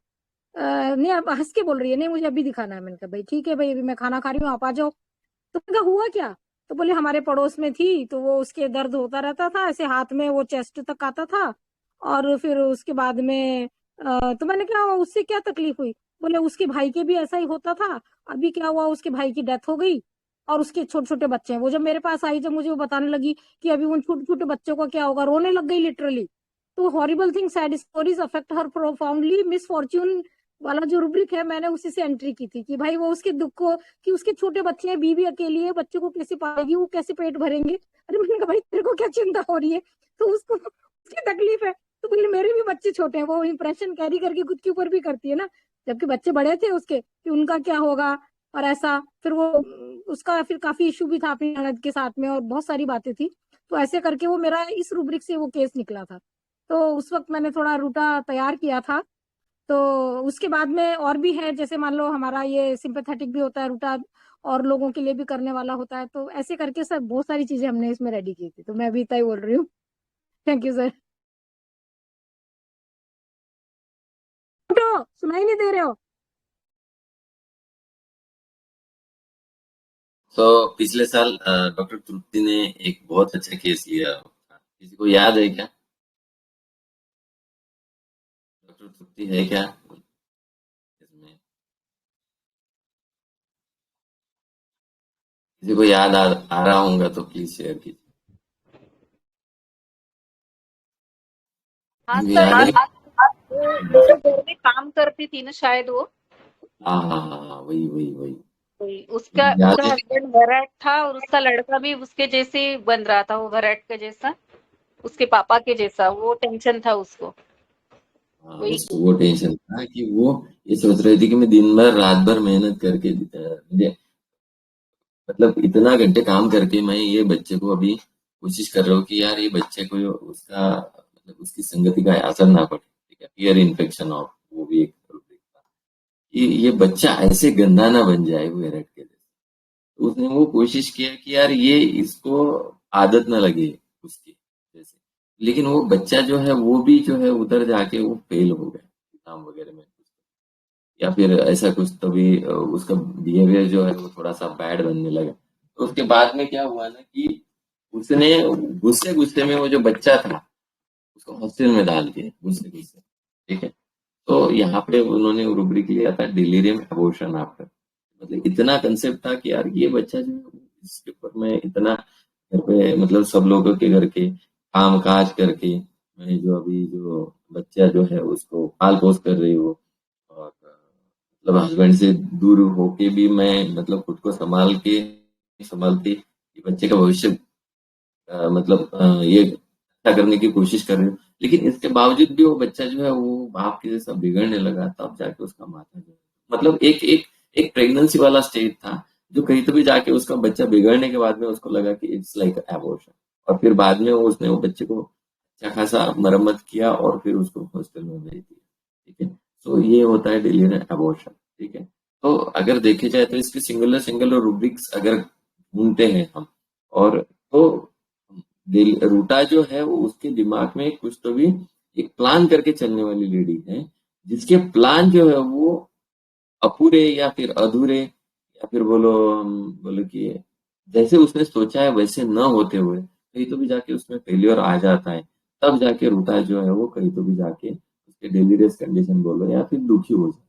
नहीं अब हंस के बोल रही है, नहीं मुझे अभी दिखाना है। मैंने कहा भाई ठीक है भाई, अभी मैं खाना खा रही हूँ, आप आ जाओ। तो मैंने कहा हुआ क्या? तो बोले हमारे पड़ोस में थी तो वो उसके दर्द होता रहता था ऐसे हाथ में, वो चेस्ट तक आता था और फिर उसके बाद में तो मैंने कहा उससे क्या तकलीफ हुई? बोले उसके भाई के भी ऐसा ही होता था, अभी क्या हुआ उसके भाई की डेथ हो गई और उसके छोटे छोटे बच्चे हैं। वो जब मेरे पास आई, जब मुझे वो बताने लगी कि अभी उन छोटे छोटे बच्चों का क्या होगा, रोने लग गई लिटरली। तो horrible thing, sad stories affect हर प्रोफाउंडली, मिसफॉर्च्यून वाला जो रूब्रिक है मैंने उसी से एंट्री की थी कि भाई वो उसके दुख को, कि उसके छोटे बच्चे हैं, बीवी अकेली है, बच्चों को कैसे पालेगी, वो कैसे पेट भरेंगे। अरे मैंने कहा भाई तेरे को क्या चिंता हो रही है? तो उसको उसकी तकलीफ है। तो बोले मेरे भी बच्चे छोटे हैं। वो इंप्रेशन कैरी करके खुद के ऊपर भी करती है ना, जबकि बच्चे बड़े थे उसके, कि उनका क्या होगा और ऐसा। फिर वो उसका फिर काफी इशू भी था अपनी ननद के साथ में और बहुत सारी बातें थी। तो ऐसे करके वो मेरा इस रूब्रिक से वो केस निकला था। तो उस वक्त मैंने थोड़ा रूटा तैयार किया था। तो उसके बाद में और भी है, जैसे मान लो हमारा ये सिंपैथेटिक भी होता है रूटा, और लोगों के लिए भी करने वाला होता है। तो ऐसे करके सब बहुत सारी चीजें हमने इसमें रेडी की थी। तो मैं अभी इतना ही बोल रही हूँ। Thank you sir. सुनाई नहीं दे रहे हो? तो पिछले साल डॉक्टर तृप्ति ने एक बहुत अच्छा केस लिया, किसी को याद है क्या? डॉक्टर तृप्ति है क्या इसमें? किसी को याद आ रहा होगा तो प्लीज शेयर कीजिए। हाँ किसी को सर, याद है? जो घर में काम करती थी ना शायद वो, हाँ हाँ हाँ, वही वही वही उसका याद है? हस्बैंड वराट था और उसका लड़का भी उसके जैसे ही बन रहा था, वो वराट के जैसा, उसके पापा के जैसा। वो टेंशन था उसको। हाँ, वही उसको वो टेंशन था कि वो ये सोच रही थी कि मैं दिन भर रात भर मेहनत करके मुझे मतलब इतना घंटे काम करके मैं ये बच्चे को अभी कोशिश कर रहे हो कि यार ये बच्चे को उसका मतलब उसकी संगति का असर ना पड़े, ठीक है, पीयर इन्फेक्शन ऑफ, वो भी एक कि ये बच्चा ऐसे गंदा ना बन जाए वो हेरेट के जैसे। तो उसने वो कोशिश किया कि यार ये इसको आदत ना लगे उसकी जैसे, लेकिन वो बच्चा जो है वो भी जो है उधर जाके वो फेल हो गया एग्जाम वगैरह में, या फिर ऐसा कुछ, तभी उसका बिहेवियर जो है वो थोड़ा सा बैड बनने लगा। तो उसके बाद में क्या हुआ ना कि उसने गुस्से गुस्से में वो जो बच्चा था उसको हॉस्टल में डाल दिया गुस्से गुस्से, ठीक है। तो यहाँ पे उन्होंने रूब्रिक लिया था डिलीरियम एबॉर्शन आफ्टर, मतलब इतना कंसेप्ट था कि यार ये बच्चा जो है इसके ऊपर मैं इतना घर पे मतलब सब लोगों के घर के काम काज करके मैं जो अभी जो बच्चा जो है उसको पाल पोस कर रही हूँ, और मतलब हस्बैंड से दूर होके भी मैं मतलब खुद को संभालते ये बच्चे का भविष्य मतलब ये अच्छा करने की कोशिश कर रही हूँ, लेकिन इसके बावजूद भी वो बच्चा जो है वो बाप के जैसा बिगड़ने लगा, तब जाके उसका माथा जो है मतलब एक प्रेगनेंसी वाला स्टेज था, जो कहीं तो भी जाके उसका बच्चा बिगड़ने के बाद में उसको लगा कि इट्स लाइक एबॉर्शन, और फिर बाद में उसने वो बच्चे को अच्छा खासा मरम्मत किया और फिर उसको हॉस्टल में भेज दिया, ठीक है। तो ये होता है डिलीरियम एबॉर्शन, ठीक है। तो अगर देखे जाए तो इसके सिंगल रूब्रिक्स अगर ढूंढते हैं हम, और तो रूटा जो है वो उसके दिमाग में कुछ तो भी एक प्लान करके चलने वाली लेडी है, जिसके प्लान जो है वो अपूरे या फिर अधूरे, या फिर बोलो कि जैसे उसने सोचा है वैसे न होते हुए कहीं तो भी जाके उसमें फेलियर आ जाता है, तब जाके रूटा जो है वो कहीं तो भी जाके उसके डिलीरियस कंडीशन बोलो या फिर दुखी हो जाए,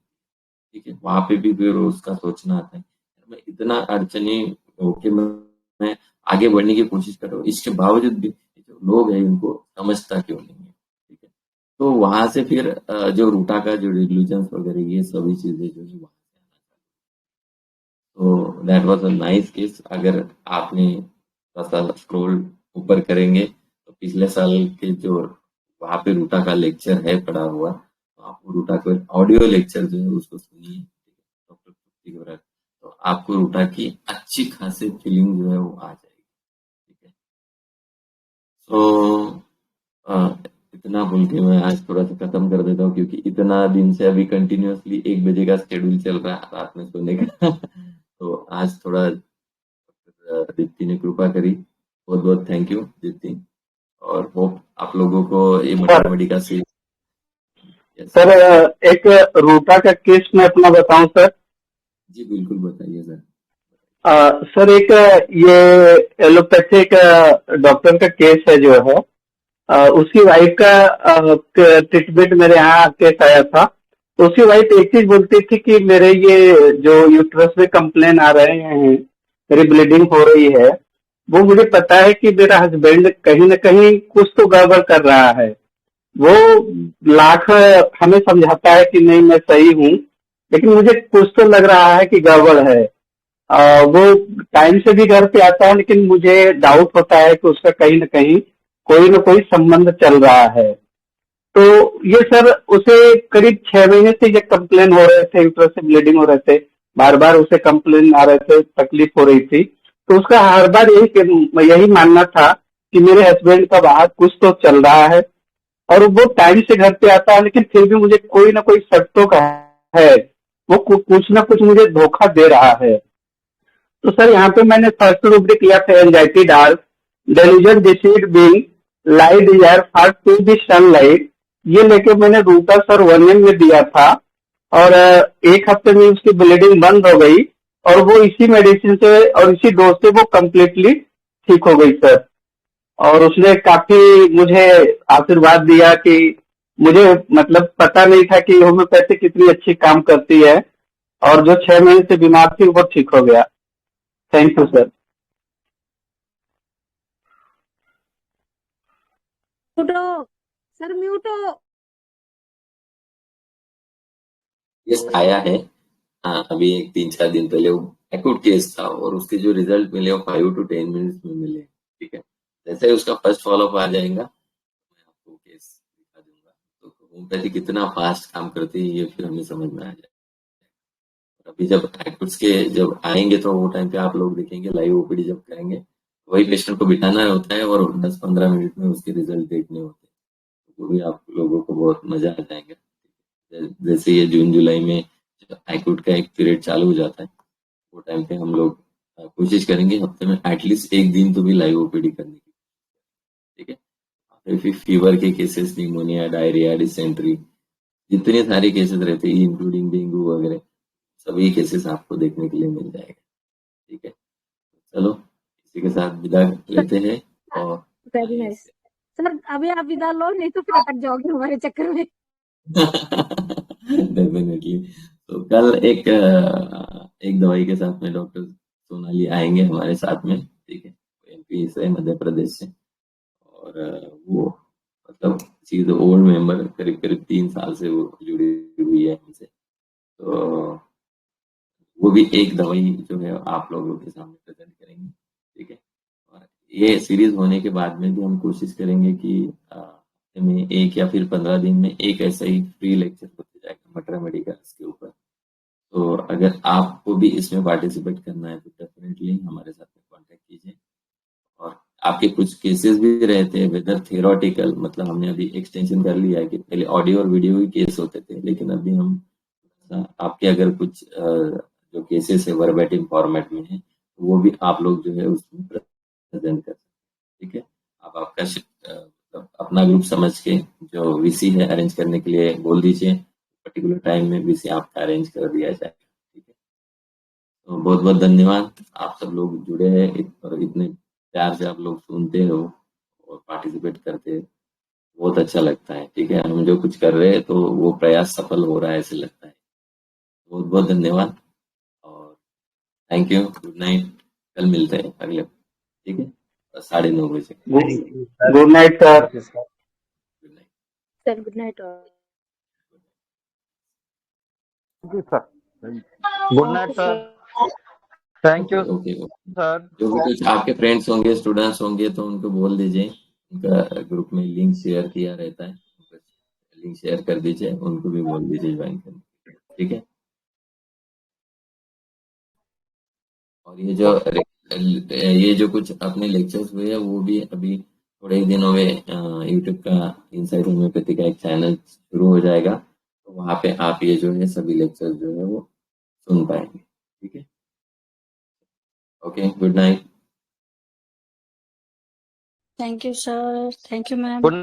ठीक है। वहां पे भी फिर उसका सोचना आता है मैं इतना अड़चनी होके मैं आगे बढ़ने की कोशिश कर रहा हूँ, इसके बावजूद भी जो लोग हैं इनको समझता क्यों नहीं है, ठीक है। तो वहां से फिर जो रूटा का जो रिलीजन वगैरह ये सभी चीजें जो है वहां से आना चालू। तो that was a nice case. अगर आपने थोड़ा सा स्क्रॉल ऊपर करेंगे तो पिछले साल के जो वहां पे रूटा का लेक्चर है पड़ा हुआ, तो आप रूटा का ऑडियो लेक्चर जो है उसको सुनिए, डॉक्टर तृप्ति के बारे, तो आपको रूटा की अच्छी खासी फीलिंग जो है वो आ जाएगी, ठीक है। तो इतना बोल के मैं आज थोड़ा सा खत्म कर देता हूँ, क्योंकि इतना दिन से अभी कंटिन्यूअसली 1 बजे का शेड्यूल चल रहा है रात में सोने का तो आज थोड़ा दीप्ति ने कृपा करी, बहुत बहुत थैंक यू दीप्ति, और होप आप लोगों को ये मटी का सीट। सर एक रूटा का केस मैं अपना बताऊं सर? जी बिल्कुल बताइए सर। सर एक ये एलोपैथिक डॉक्टर का केस है जो है, उसकी वाइफ का ट्रीटमेंट मेरे यहाँ केस आया था। तो उसकी वाइफ एक चीज बोलती थी कि मेरे ये जो यूट्रस में कंप्लेन आ रहे हैं, मेरी ब्लीडिंग हो रही है, वो मुझे पता है कि मेरा हस्बैंड कहीं ना कहीं कुछ तो गड़बड़ कर रहा है। वो लाख हमें समझाता है कि नहीं मैं सही हूँ, लेकिन मुझे कुछ तो लग रहा है कि गड़बड़ है। वो टाइम से भी घर पे आता है, लेकिन मुझे डाउट होता है कि उसका कहीं ना कोई संबंध चल रहा है। तो ये सर उसे करीब 6 महीने से ये कंप्लेन हो रहे थे, यूट्रस से ब्लीडिंग हो रहे थे, बार बार उसे कंप्लेन आ रहे थे, तकलीफ हो रही थी। तो उसका हर बार यही मानना था कि मेरे हस्बैंड का बाहर कुछ तो चल रहा है, और वो टाइम से घर पे आता है, लेकिन फिर भी मुझे कोई ना कोई शक तो है, वो कुछ ना कुछ मुझे धोखा दे रहा है। तो सर यहाँ पे मैंने फर्स्ट रूब्रिक लिया था anxiety dark, delusion decide being, light desire for to the sunlight, ये लेके मैंने रूटा सर 1 में दिया था, और 1 हफ्ते में उसकी ब्लीडिंग बंद हो गई, और वो इसी मेडिसिन से और इसी डोज से वो कम्प्लीटली ठीक हो गई सर। और उसने काफी मुझे आशीर्वाद दिया कि मुझे मतलब पता नहीं था कि होम्योपैथी कितनी अच्छी काम करती है, और जो 6 महीने से बीमार थी वो ठीक हो गया। Thank you sir. Sir mute हो। यस आया है। हाँ अभी 3-4 दिन पहले वो एक्यूट केस था, और उसके जो रिजल्ट मिले वो 5 to 10 मिनट्स में मिले, ठीक है। जैसे ही उसका फर्स्ट फॉलोअप आ जाएगा मैं आपको केस दिखा दूंगा। तो होम्योपैथी कितना फास्ट काम करती है ये फिर हमें समझ में आ जाएगा। अभी जब एक्यूट्स के जब आएंगे तो वो टाइम पे आप लोग देखेंगे, लाइव ओपीडी जब करेंगे वही पेशेंट को बिठाना होता है और 10-15 मिनट में उसके रिजल्ट देखने होते हैं। वो भी आप लोगों को बहुत मजा आ जाएगा। जैसे ये जून जुलाई में एक्यूट का एक पीरियड चालू हो जाता है, वो टाइम पे हम लोग कोशिश करेंगे हफ्ते में एटलीस्ट एक दिन तो भी लाइव ओपीडी करने की, ठीक है। फिर फीवर के केसेस, निमोनिया, डायरिया, डिसेंट्री, जितने सारे केसेस रहते हैं इंक्लूडिंग डेंगू वगैरह, सभी केसेस आपको देखने के लिए मिल जाएगा, ठीक है। चलो इसी के साथ विदा लेते हैं और वेरी नाइस सर, अभी आप विदा लो, नहीं तो फिर अटक जाओगे हमारे चक्कर में। डेफिनेटली। तो कल एक दवाई के साथ में डॉक्टर सोनाली आएंगे हमारे साथ में, ठीक है। एमपी से, मध्य प्रदेश से, और वो मतलब शी इज ओल्ड मेंबर, करीब करीब 3 साल से वो जुड़ी हुई है हमसे। तो वो भी एक दवाई जो है आप लोगों के सामने प्रेजेंट करेंगे, ठीक है। और ये सीरीज होने के बाद में भी हम कोशिश करेंगे कि हफ्ते में 1 या फिर 15 दिन में एक ऐसा ही फ्री लेक्चर होते जाएगा मटर मेडिकल्स के ऊपर। तो अगर आपको भी इसमें पार्टिसिपेट करना है तो डेफिनेटली हमारे साथ में कांटेक्ट कीजिए। और आपके कुछ केसेस भी रहते हैं वेदर थियोरटिकल, मतलब हमने अभी एक्सटेंशन कर लिया है कि पहले ऑडियो और वीडियो ही केस होते थे, लेकिन अभी हम आपके अगर कुछ जो केसेस है वर्बेटिम फॉर्मेट में है, वो भी आप लोग जो है उसमें प्रेजेंट कर सकते हैं, ठीक है। आप आपका अपना ग्रुप समझ के जो वीसी है अरेंज करने के लिए बोल दीजिए, पर्टिकुलर टाइम में वीसी आपका अरेंज कर दिया जाए, ठीक है। तो बहुत बहुत धन्यवाद, आप सब लोग जुड़े हैं और इतने प्यार से आप लोग सुनते हो और पार्टिसिपेट करते हैं, बहुत अच्छा लगता है, ठीक है। हम जो कुछ कर रहे हैं तो वो प्रयास सफल हो रहा है ऐसे लगता है। बहुत बहुत धन्यवाद और थैंक यू, गुड नाइट। कल मिलते हैं अगले, ठीक है, 9:30 बजे। Good night sir. Good night sir good night. Sir good night sir, thank you okay okay. Sir. जो भी कुछ आपके फ्रेंड्स होंगे, स्टूडेंट्स होंगे, तो उनको बोल दीजिए, उनका ग्रुप में लिंक शेयर किया रहता है, लिंक शेयर कर दीजिए, उनको भी बोल दीजिए ज्वाइन करने, ठीक है। और ये जो कुछ अपने लेक्चर्स हुए हैं वो भी अभी थोड़े ही दिनों में यूट्यूब का इनसाइड होम्योपैथी का एक चैनल शुरू हो जाएगा, तो वहाँ पे आप ये जो है सभी लेक्चर्स जो है वो सुन पाएंगे, ठीक है। Okay, good night. Thank you sir, thank you ma'am. Good